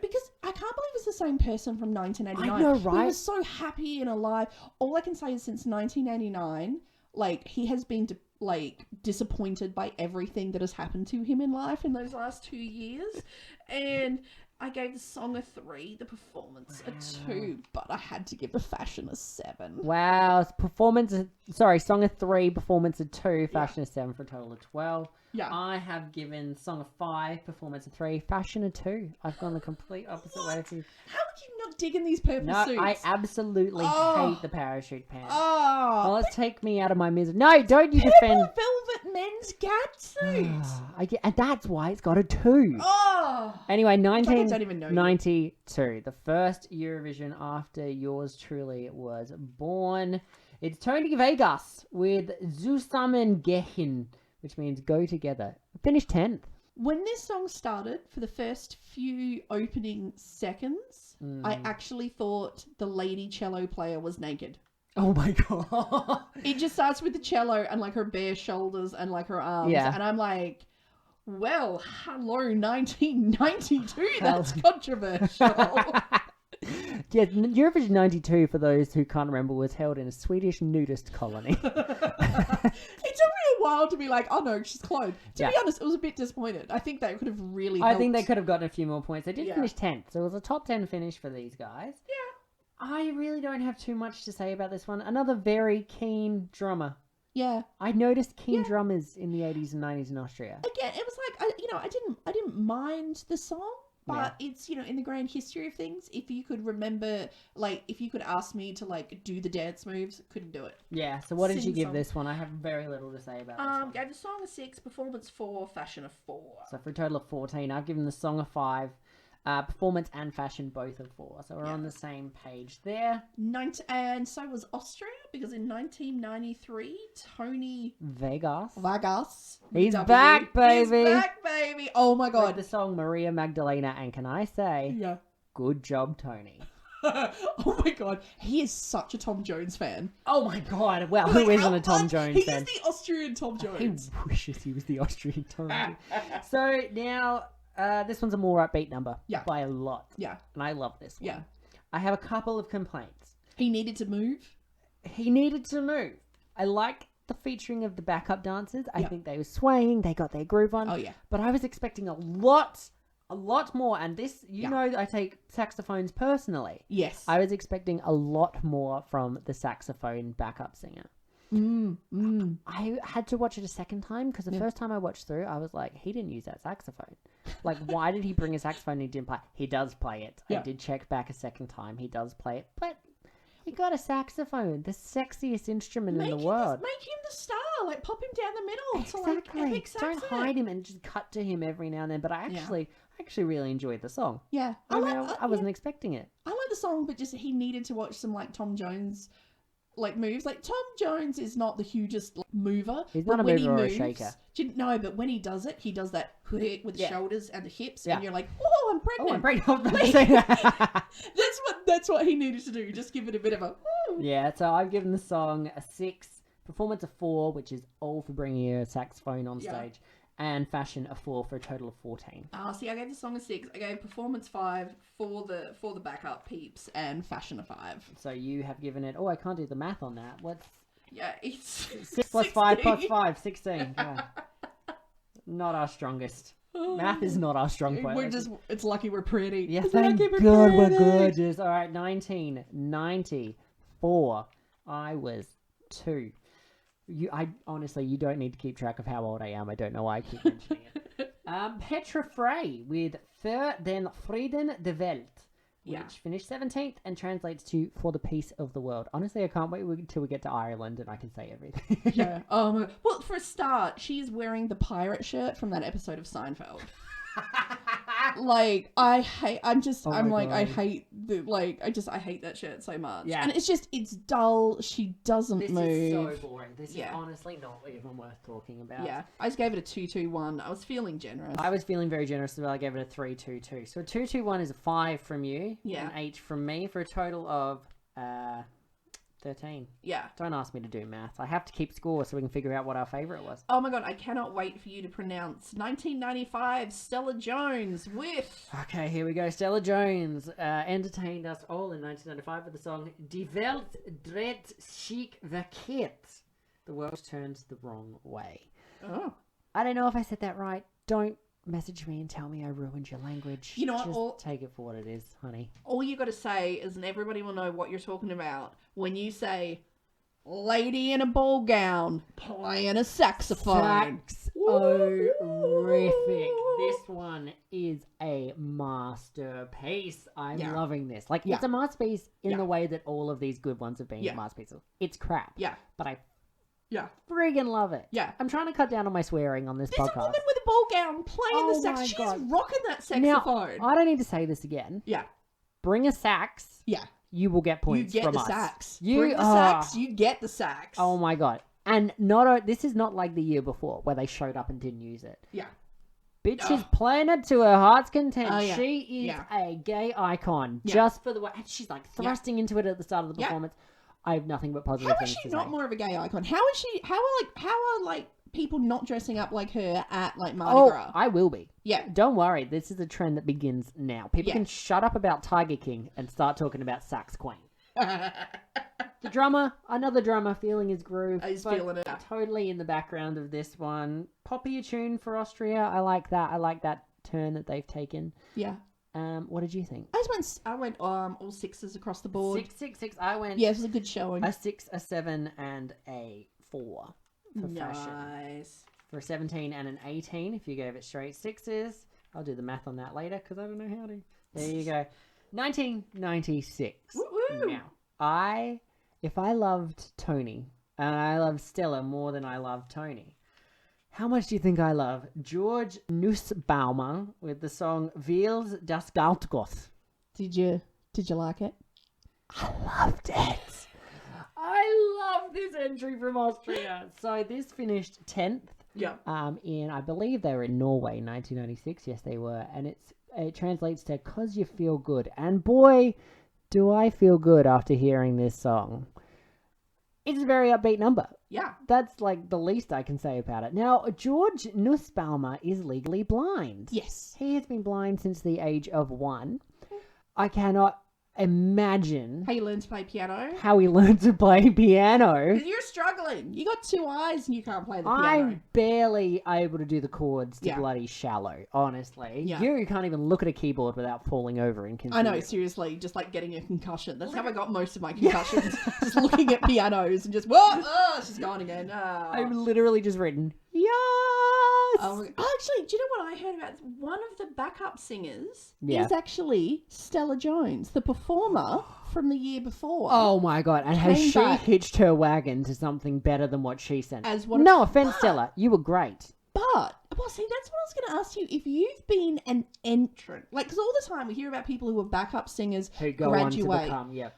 because I can't believe it's the same person from 1989. I know, right? He was so happy and alive. All I can say is since 1989, like, he has been disappointed by everything that has happened to him in life in those last 2 years. And I gave the song a 3, the performance a 2, but I had to give the fashion a 7. Wow. Song a 3, performance a 2, fashion a 7 for a total of 12. Yeah. I have given song a 5, performance a 3, fashion a 2. I've gone the complete opposite way to you. How would you not dig in these purple suits? No, I absolutely hate the parachute pants. Oh. Well, let's take me out of my misery. No, don't you defend... velvet men's catsuit. And that's why it's got a 2. Oh. Anyway, I don't even know 1992, the first Eurovision after yours truly was born. It's Tony Vegas with Zusammengehen, which means go together. Finished 10th. When this song started, for the first few opening seconds, I actually thought the lady cello player was naked. Oh my god. It just starts with the cello and like her bare shoulders and like her arms. Yeah. And I'm like, well, hello, 1992. That's controversial. Yeah, Eurovision 92, for those who can't remember, was held in a Swedish nudist colony. It took me a while to be like, oh no, she's clothed. To be honest, I was a bit disappointed. I think they could have really helped. I think they could have gotten a few more points. They did finish 10th, so it was a top 10 finish for these guys. Yeah. I really don't have too much to say about this one. Another very keen drummer. Yeah. I noticed keen drummers in the 80s and 90s in Austria. Again, it was like, I didn't mind the song. But it's, in the grand history of things, if you could remember, like, if you could ask me to, like, do the dance moves, couldn't do it. Yeah, so what did you Sing give song. this one? I have very little to say about this one. Gave the song a 6, performance 4, fashion a 4. So for a total of 14, I've given the song a 5, performance and fashion both a 4. So we're on the same page there. And so was Austria, because in 1993, Tony Vegas. He's back, baby. He's back, baby. Oh my god. With the song Maria Magdalena, and can I say, good job, Tony. Oh my god, he is such a Tom Jones fan. Oh my god, well, who isn't a Tom Jones fan? He is the Austrian Tom Jones. He wishes he was the Austrian Tom Jones. So now, this one's a more upbeat number. Yeah. By a lot. Yeah. And I love this one. Yeah. I have a couple of complaints. He needed to move. I like the featuring of the backup dancers. I think they were swaying, they got their groove on. Oh yeah. But I was expecting a lot more, and this, know, I take saxophones personally. Yes. I was expecting a lot more from the saxophone backup singer. I had to watch it a second time because the first time I watched through, I was like, he didn't use that saxophone. Like, why did he bring a saxophone and he didn't play? He does play it. Yeah. I did check back a second time. He does play it, but he got a saxophone, the sexiest instrument in the world. Make him the star. Like, pop him down the middle. Exactly. To, like, epic Don't saxo. hide him and just cut to him every now and then. But I actually really enjoyed the song. Yeah. I wasn't expecting it. I like the song, but just he needed to watch some like Tom Jones like moves. Like Tom Jones is not the hugest mover. He's not a mover or a shaker. No, but when he does it, he does that with the shoulders and the hips, and you're like, oh, I'm pregnant. Oh, I'm pregnant. I was about to say that. That's what he needed to do. Just give it a bit of a. Yeah, so I've given the song a 6, performance a 4, which is all for bringing a saxophone on stage, and fashion a 4 for a total of 14. See, I gave the song a 6. I gave performance 5 for the backup peeps, and fashion a 5. So you have given it. Oh, I can't do the math on that. What's it's 6 plus 5 plus 5, 16. Yeah. Not our strongest. Math is not our strong point. It's lucky we're pretty. Yeah, thank God we're gorgeous. All right, 1994. I was 2. Honestly, you don't need to keep track of how old I am. I don't know why I keep mentioning it. Petra Frey with Für den Frieden der Welt, which finished 17th and translates to For the Peace of the World. Honestly, I can't wait until we get to Ireland and I can say everything. Yeah. Well, for a start, she's wearing the pirate shirt from that episode of Seinfeld. Like, I hate that shirt so much. Yeah. And it's dull. She doesn't move. This is so boring. This is honestly not even worth talking about. Yeah. I just gave it a 2-2-1. I was feeling generous. I was feeling very generous as well. I gave it a 3-2-2. So a 2-2-1 is a 5 from you. Yeah. An 8 from me for a total of 13. Yeah. Don't ask me to do math. I have to keep score so we can figure out what our favourite was. Oh my god, I cannot wait for you to pronounce 1995 Stella Jones with... Okay, here we go. Stella Jones entertained us all in 1995 with the song Die Welt dreht sich verkehrt. The world turns the wrong way. Oh. I don't know if I said that right. Don't message me and tell me I ruined your language. You know what? Just take it for what it is, honey. All you got to say is, and everybody will know what you're talking about, when you say, lady in a ball gown playing a saxophone. Saxorific. This one is a masterpiece. I'm loving this. Like, it's a masterpiece in the way that all of these good ones have been masterpieces. It's crap. Yeah. But I Yeah. friggin' love it. Yeah. I'm trying to cut down on my swearing on this There's podcast. a woman with a ball gown playing the Oh sax. my She's God. rocking that Now, saxophone. I don't need to say this again. Yeah. Bring a sax. Yeah. You will get You points get from the us. sax. You Bring the sax, you get the sax. Oh my god! And this is not like the year before where they showed up and didn't use it. Yeah. Bitch is playing it to her heart's content. Oh, yeah. She is a gay icon just for the way, and she's like thrusting into it at the start of the performance. I have nothing but positive How things is she to not say. more of a gay icon? How is she? How are people not dressing up like her at like Mardi Gras? I will be. Yeah. Don't worry. This is a trend that begins now. People Yeah. can shut up about Tiger King and start talking about Sax Queen. The drummer, another drummer, feeling his groove. He's but feeling it. Totally in the background of this one. Poppy tune for Austria. I like that. I like that turn that they've taken. Yeah. What did you think? I went all sixes across the board. 6. I went Yeah, it was a good showing. a 6, a 7, and a 4 for fashion. Nice. For a 17 and an 18, if you gave it straight sixes. I'll do the math on that later because I don't know how to. There you go. 1996. Woo-woo. Now, if I loved Tony and I loved Stella more than I loved Tony, how much do you think I love George Nussbaumer with the song Wils das Goldgoth? Did you like it? I loved it. I love this entry from Austria. So this finished 10th. Yeah. I believe they were in Norway in 1996. Yes, they were. And it translates to "cause you feel good." And boy, do I feel good after hearing this song. It's a very upbeat number. Yeah. That's like the least I can say about it. Now, George Nussbaumer is legally blind. Yes. He has been blind since the age of 1. I cannot imagine How you learn to play piano? how he learned to play piano. Because you're struggling. You got 2 eyes and you can't play the piano. I'm barely able to do the chords to Yeah. bloody shallow, honestly. Yeah. You can't even look at a keyboard without falling over in I confusion. know, seriously, just like getting a concussion. That's how I got most of my concussions. Just looking at pianos and just, whoa, oh, she's gone again. Oh. I've literally just written, yes! Actually, do you know what I heard about? One of the backup singers Yeah. is actually Stella Jones, the performer from the year before. Oh my god, and has Came she back. hitched her wagon to something better than what she sent? As one of- No offense, But- Stella, you were great. But, well, see, that's what I was going to ask you. If you've been an entrant, like, because all the time we hear about people who are backup singers Who go graduate. on to become, yeah.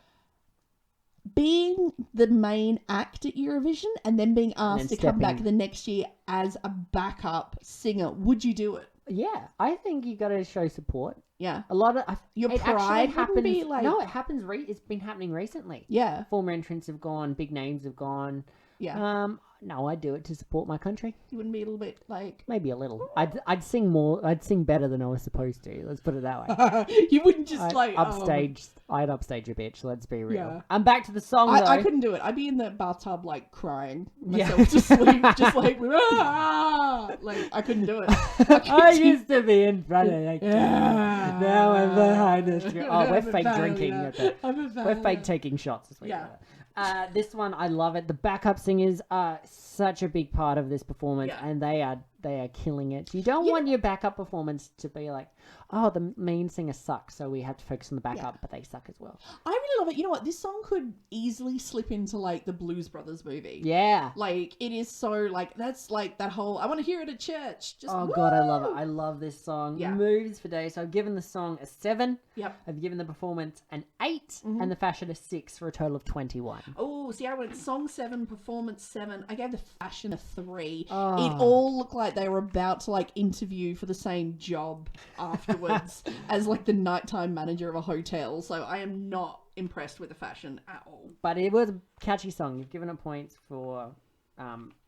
Being the main act at Eurovision and then being asked to come back stepping- the next year as a backup singer, would you do it? Yeah, I think you got to show support. Yeah. A lot of Your it actually pride wouldn't happens. be like- No, it happens. It's been happening recently. Yeah. Former entrants have gone. Big names have gone. Yeah. No, I'd do it to support my country. You wouldn't be a little bit like... Maybe a little. I'd sing more. I'd sing better than I was supposed to. Let's put it that way. You wouldn't just like... I'd upstage a bitch. Let's be real. Yeah. I'm back to the song though. I couldn't do it. I'd be in the bathtub like crying Yeah. myself to sleep, just like, "Ah!" Like I couldn't do it. I used to be in front of that. Yeah. Now I'm behind the screen. Oh, we're I'm a fake failure. drinking. At the, I'm a we're failure. fake taking shots this week. Yeah. This one, I love it. The backup singers are such a big part of this performance, Yeah. and they are killing it. You don't want your backup performance to be like, oh, the main singer sucks, so we have to focus on the backup, but they suck as well. I really love it. You know what? This song could easily slip into like the Blues Brothers movie. Yeah. Like it is so like that's like that whole I want to hear it at church. Just Oh woo! god, I love it. I love this song. Yeah. Moves for days. So I've given the song a 7. Yep. I've given the performance an 8, and the fashion a 6 for a total of 21. Oh, see, I went song 7, performance 7. I gave the fashion a 3. Oh. It all looked like they were about to like interview for the same job afterwards as like the nighttime manager of a hotel. So I am not impressed with the fashion at all. But it was a catchy song. You've given it points for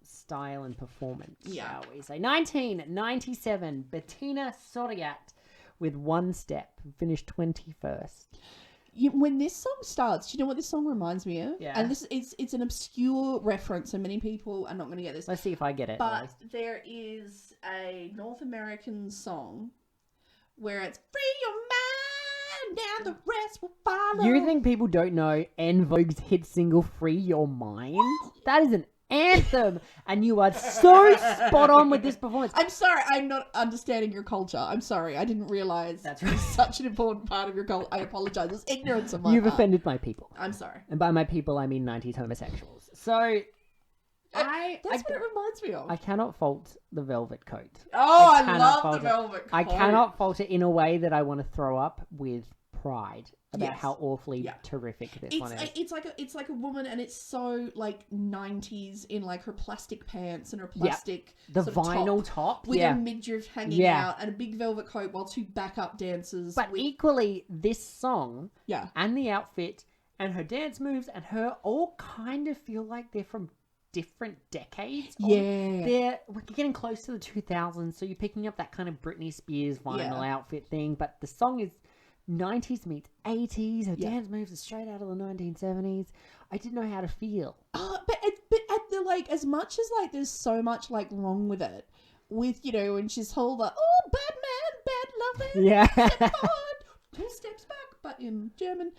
style and performance, shall we say. 1997, Bettina Soriat with One Step finished 21st. When this song starts, do you know what this song reminds me of? Yeah. And it's an obscure reference, and many people are not going to get this. Let's see if I get it. But there is a North American song where it's free your mind, now the rest will follow. You think people don't know En Vogue's hit single Free Your Mind? That is an anthem, and you are so spot on with this performance. I'm sorry, I'm not understanding your culture. I'm sorry, I didn't realize That's right. such an important part of your culture. I apologize. It's ignorance of my You've part. offended my people. I'm sorry. And by my people, I mean 90s homosexuals. So, That's what it reminds me of. I cannot fault the velvet coat. Oh, I cannot love fault the it. velvet coat. I cannot fault it in a way that I want to throw up with pride about Yes. how awfully Yeah. terrific this one is. It's like a woman, and it's so like 90s in like her plastic pants and her plastic The sort of vinyl top, with yeah. her midriff hanging Yeah. out and a big velvet coat while two backup dancers. But with, equally, this song yeah, and the outfit and her dance moves and her all kind of feel like they're from different decades. yeah, We're getting close to the 2000s, so you're picking up that kind of Britney Spears vinyl outfit thing, but the song is 90s meets 80s. Her dance moves are straight out of the 1970s. I didn't know how to feel. but at the like, as much as like there's so much like wrong with it, with when she's whole like, oh, bad man, bad loving, Yeah. step forward, 2 steps back, but in German.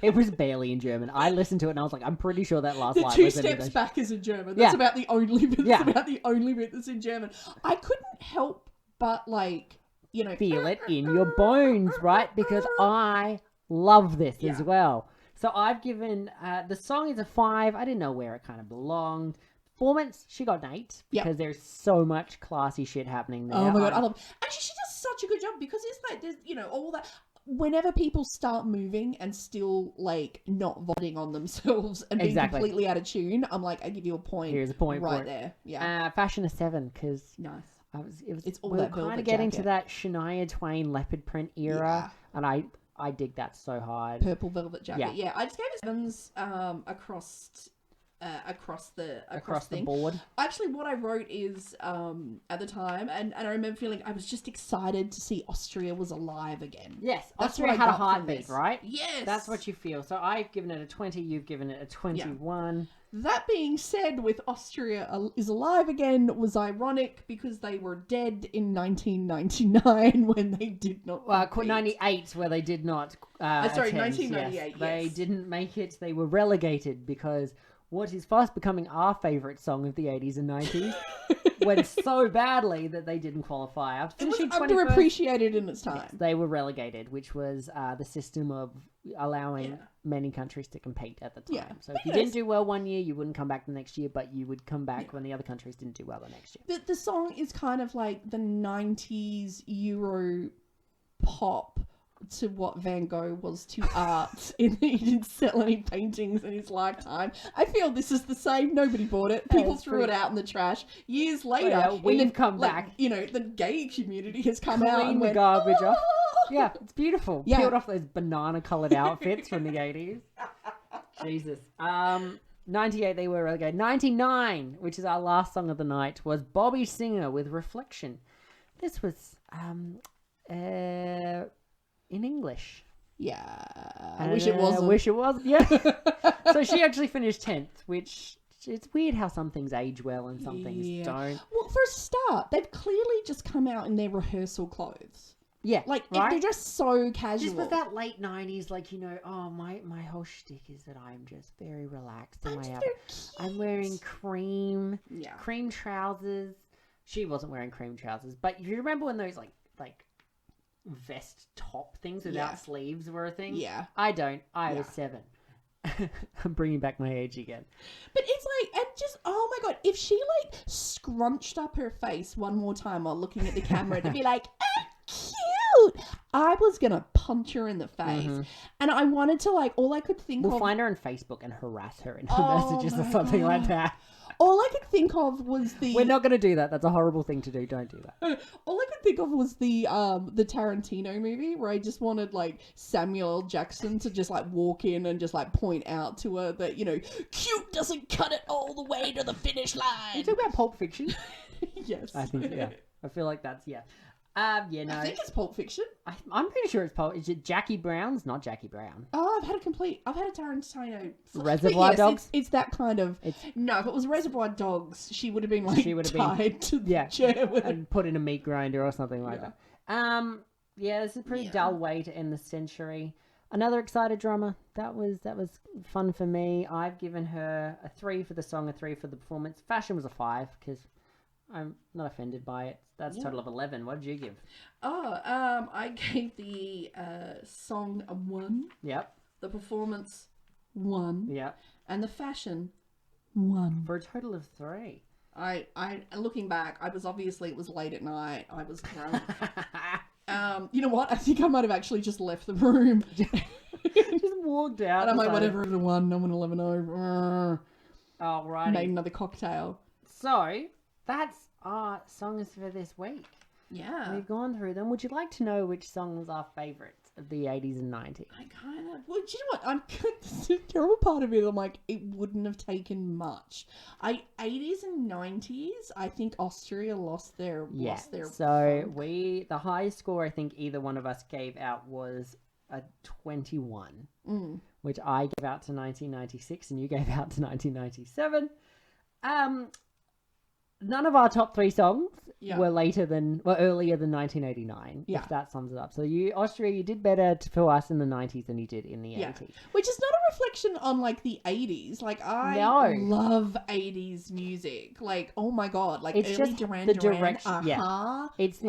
It was barely in German. I listened to it and I was like, I'm pretty sure that last The line 2 was in steps English. back is in German. That's Yeah. about the only bit. Yeah. That's about the only bit that's in German. I couldn't help but like, Feel it in your bones, right? Because I love this as well. So I've given the song is a 5. I didn't know where it kind of belonged. Performance, she got an 8 because there's so much classy shit happening there. Oh my god, I love. Actually, she does such a good job because it's like there's all that. Whenever people start moving and still like not voting on themselves and being completely out of tune, I'm like, I give you a point. Here's a point right for it. there. Yeah, fashion a 7 because nice. It's all we that were kind velvet of getting jacket. to that Shania Twain leopard print era, and I dig that so hard. Purple velvet jacket. Yeah. Yeah, I just gave it 7s across the thing. board. Actually, what I wrote is at the time, and I remember feeling I was just excited to see Austria was alive again. Yes, That's Austria what I had a got from heartbeat, this. right? Yes, That's what you feel. So I've given it a 20. You've given it a 21. That being said, with Austria is alive again was ironic because they were dead in 1999 when they did not. 98 where they did not. Sorry, attend, 1998. Yes. They yes. didn't make it. They were relegated because what is fast becoming our favourite song of the 80s and 90s went so badly that they didn't qualify. After It was finishing 21st, underappreciated in its time. yes, they were relegated, which was the system of allowing many countries to compete at the time. Yeah. So if you didn't do well one year, you wouldn't come back the next year, but you would come back when the other countries didn't do well the next year. The song is kind of like the 90s Euro pop to what Van Gogh was to art in that he didn't sell any paintings in his lifetime. I feel this is the same. Nobody bought it. People threw it out in the trash. Years later, we've come back. The gay community has come out Clean and the went, garbage off. "Oh!" Yeah, it's beautiful. Yeah. Peeled off those banana-coloured outfits from the 80s. Jesus. 98, they were relegated. 99, which is our last song of the night, was Bobby Singer with Reflection. This was in English. Yeah, I wish it wasn't. Wish it was. Yeah. So she actually finished 10th, which it's weird how some things age well and some things don't. Well, for a start, they've clearly just come out in their rehearsal clothes. Yeah, Like, right? they're just so casual. Just with that late 90s, like, my whole shtick is that I'm just very relaxed in my outfit. I'm wearing cream trousers. She wasn't wearing cream trousers, but you remember when those, like vest top things without sleeves were a thing? Yeah. I don't. I was 7. I'm bringing back my age again. But it's like, and just, oh my god, if she like scrunched up her face one more time while looking at the camera to be like, cute, I was gonna punch her in the face. And I wanted to like, all I could think We'll of. find her on Facebook and harass her in her messages or something like that. All I could think of was the. We're not going to do that. That's a horrible thing to do. Don't do that. All I could think of was the Tarantino movie where I just wanted like Samuel L. Jackson to just like walk in and just like point out to her that, you know, cute doesn't cut it all the way to the finish line. You talk about Pulp Fiction? Yes. I think, yeah. I feel like that's, yeah. Yeah, no. I think it's Pulp Fiction. I'm pretty sure it's Pulp. Is it Jackie Brown's? Not Jackie Brown. Oh, I've had a Tarantino. Reservoir yes, Dogs? It's that kind of. No, if it was Reservoir Dogs, she would have been like tied to the chair with and put in a meat grinder or something like that. Yeah, this is a pretty dull way to end the century. Another excited drummer. That was fun for me. I've given her a 3 for the song, a 3 for the performance. Fashion was a 5 because I'm not offended by it. That's a total of 11. What did you give? I gave the song a 1. Yep. The performance 1. Yep. And the fashion 1. For a total of 3. I looking back, it was late at night. I was drunk. You know what? I think I might have actually just left the room. Just walked out. And I'm like, whatever, the 1, no one will ever know. Oh, right. Made another cocktail. So, that's our songs for this week. Yeah. We've gone through them. Would you like to know which song was our favourite of the 80s and 90s? I kind of... Well, do you know what? The terrible part of it, I'm like, it wouldn't have taken much. 80s and 90s, I think Austria lost their... So, the highest score I think either one of us gave out was a 21, which I gave out to 1996 and you gave out to 1997. None of our top 3 songs were earlier than 1989, if that sums it up. So Austria, you did better for us in the 90s than you did in the 80s. Which is not a reflection on, like, the 80s. Like, I love 80s music. Like, oh my God. Like, it's early just Duran the Duran, direction. Yeah. It's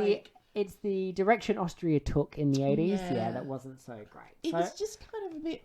the direction Austria took in the 80s. Yeah, that wasn't so great. It was just kind of a bit...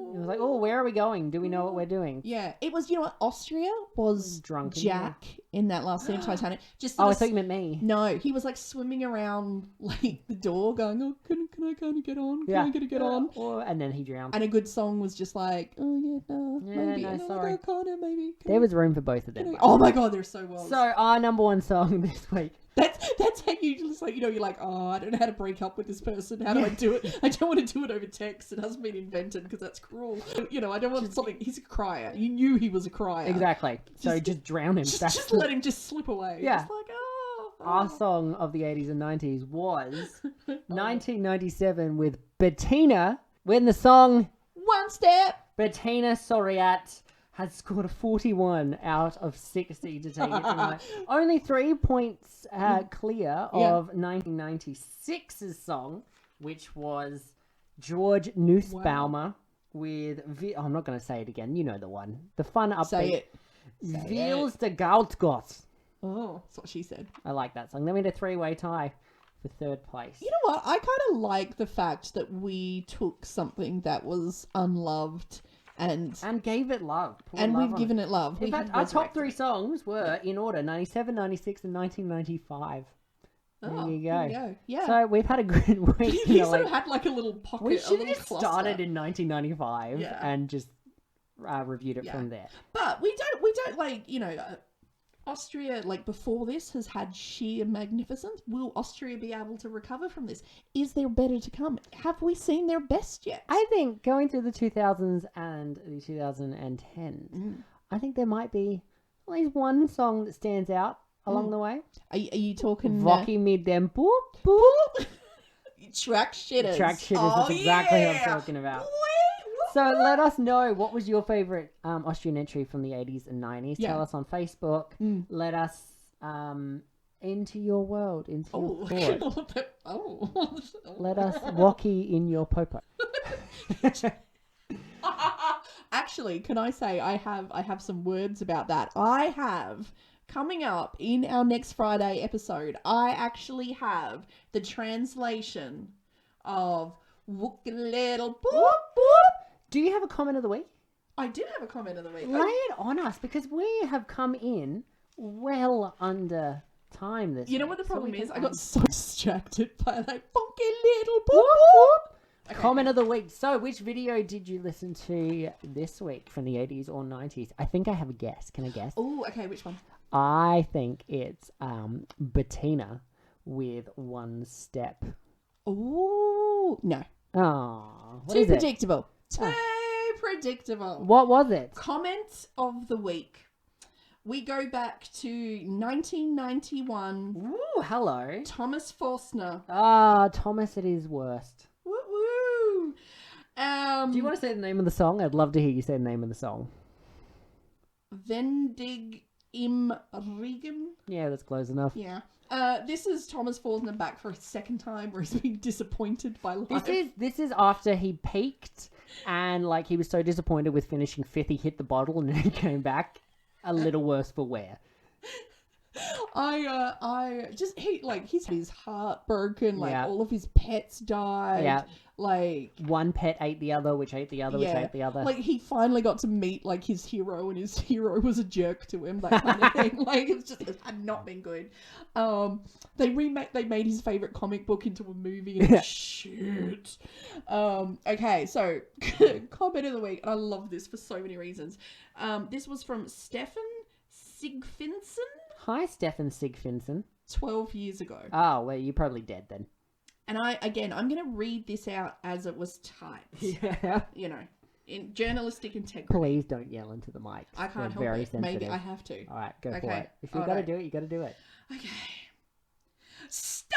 It was like, oh, where are we going? Do we know what we're doing? Yeah, it was, you know what, Austria was drunk Jack in that last scene of Titanic. I thought you meant me. No, he was like swimming around like the door going, oh, can I kind of get on? Can I get on? And then he drowned. And a good song was just like, oh yeah, maybe. No, sorry. Like, maybe. There was room for both of them. Oh my God, they're so well. So our number 1 song this week. That's how you just like, you know, you're like, oh, I don't know how to break up with this person. How do I do it? I don't want to do it over text. It hasn't been invented because that's cruel. You know, I don't want something. He's a crier. You knew he was a crier. Exactly. So just drown him. Just let him just slip away. Yeah. Just like, Our song of the 80s and 90s was 1997 with Bettina, when the song One Step. Bettina Soriat has scored a 41 out of 60 to take it tonight. Only 3 points clear of 1996's song, which was George Nussbaumer with... I'm not going to say it again. You know the one. The fun upbeat. Say it. Vils de Goudgott. Oh, that's what she said. I like that song. Then we had a 3-way tie for 3rd place. You know what? I kind of like the fact that we took something that was unloved and gave it love. And we've given it love. In fact, our top 3 songs were in order 97, 96 and 1995. There you go. Yeah. So we've had a good week. We sort of had like a little pocket. We should have just started in 1995 and just reviewed it from there. But we don't like, you know, Austria, like before this, has had sheer magnificence. Will Austria be able to recover from this? Is there better to come? Have we seen their best yet? I think going through the 2000s and the 2010s, I think there might be at least one song that stands out along the way. Are you talking... Vocky mid them boop, boop. Track shitters. Track shitters, that's exactly what I'm talking about. So let us know, what was your favourite Austrian entry from the 80s and 90s? Tell us on Facebook. Let us into your world, into your thought. Let us walkie in your popo. Actually, can I say I have some words about that. I have... Coming up in our next Friday episode, I actually have the translation of Wook Little Boop Boop. Do you have a comment of the week? I do have a comment of the week. Lay it on us, because we have come in well under time this week. You know what the problem is? I got so distracted by like funky little boop boop. Okay. Comment of the week. So, which video did you listen to this week from the 80s or 90s? I think I have a guess. Can I guess? Oh, okay. Which one? I think it's Bettina with One Step. Oh, no. Oh, what Too is it? predictable. Too predictable. What was it? Comment of the week. We go back to 1991. Ooh, hello. Thomas Forstner. Ah, Thomas at his worst. Woo woo. Do you want to say the name of the song? I'd love to hear you say the name of the song. Vendig im Regen. Yeah, that's close enough. Yeah. This is Thomas Forstner back for a second time where he's been disappointed by life. This is after he peaked and like he was so disappointed with finishing fifth, he hit the bottle and then he came back a little worse for wear. His heart broken, like Yeah. all of his pets died. Yeah. Like One pet ate the other, which ate the other, which ate the other. like he finally got to meet like his hero, and his hero was a jerk to him, that kind of thing. Like it had not been good. They made his favorite comic book into a movie, and it's shit. Okay, so comment of the week, and I love this for so many reasons. This was from Stefan Sigfinson. Hi, Stefan Sigfinson. 12 years ago. Oh, well, you're probably dead then. And I'm going to read this out as it was typed. Yeah. You know, in journalistic integrity. Please don't yell into the mic. I can't help very it. sensitive. Maybe I have to. All right, go for Okay. it. If you've All got to right. do it, you got to do it. Okay. Stylist!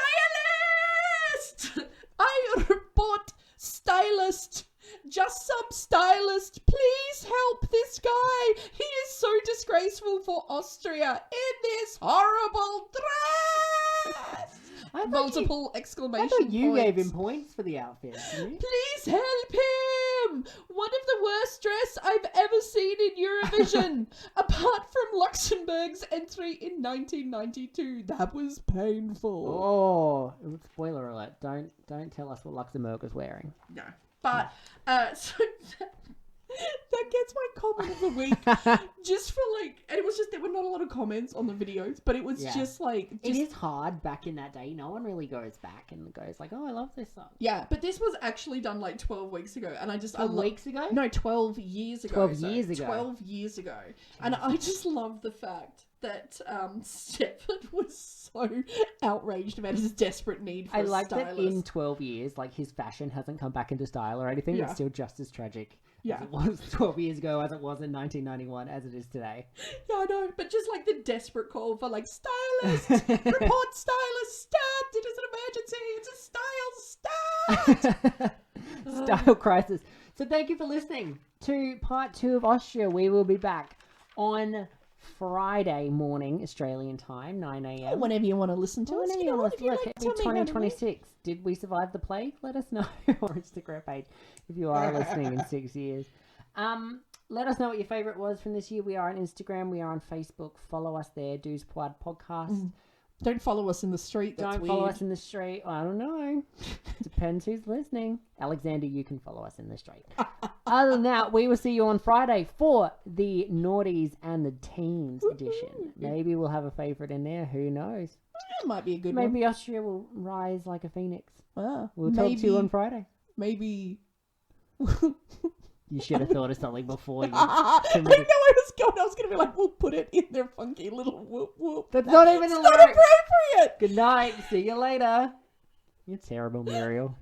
I report stylist. Just some stylist. Please help this guy. He is so disgraceful for Austria in this horrible dress. Multiple exclamation I thought you points. gave him points for the outfit, didn't you? Please help him! One of the worst dress I've ever seen in Eurovision. Apart from Luxembourg's entry in 1992. That was painful. Oh, spoiler alert. Don't tell us what Luxembourg was wearing. No. But, so that gets my comment of the week. Just for like, and it was just, there were not a lot of comments on the videos, but it was just like. It is hard back in that day. No one really goes back and goes like, oh, I love this song. Yeah, but this was actually done like 12 weeks ago. And I just. 12 weeks ago? No, 12 years ago. 12 years ago. 12 years ago. And I just love the fact that Stefan was so outraged about his desperate need for a like stylist. that in 12 years, like his fashion hasn't come back into style or anything. Yeah. It's still just as tragic Yeah. as it was 12 years ago, as it was in 1991, as it is today. Yeah, I know, but just like the desperate call for like stylist, report stylist, stat, it is an emergency, it's a style stat. Style crisis. So thank you for listening to part 2 of Austria. We will be back on Friday morning, Australian time, 9 a.m. Whenever you want to listen to us, Whenever you you know, want if to you look, like, it'll tell be me how to read. 2026. Did we survive the plague? Let us know on our Instagram page if you are listening in 6 years. Let us know what your favourite was from this year. We are on Instagram. We are on Facebook. Follow us there, Douze Points Podcast. Don't follow us in the street. That's Don't weird. follow us in the street. I don't know. Depends who's listening. Alexander, you can follow us in the street. Other than that, we will see you on Friday for the Naughties and the Teens edition. Maybe we'll have a favourite in there. Who knows? That might be a good Maybe Austria will rise like a phoenix. one. We'll talk to you on Friday. Maybe. You should have thought of something before you. I know I was going. I was going to be like, we'll put it in their funky little whoop whoop. That's not even It's a not lyric. appropriate. Good night. See you later. You're terrible, Muriel.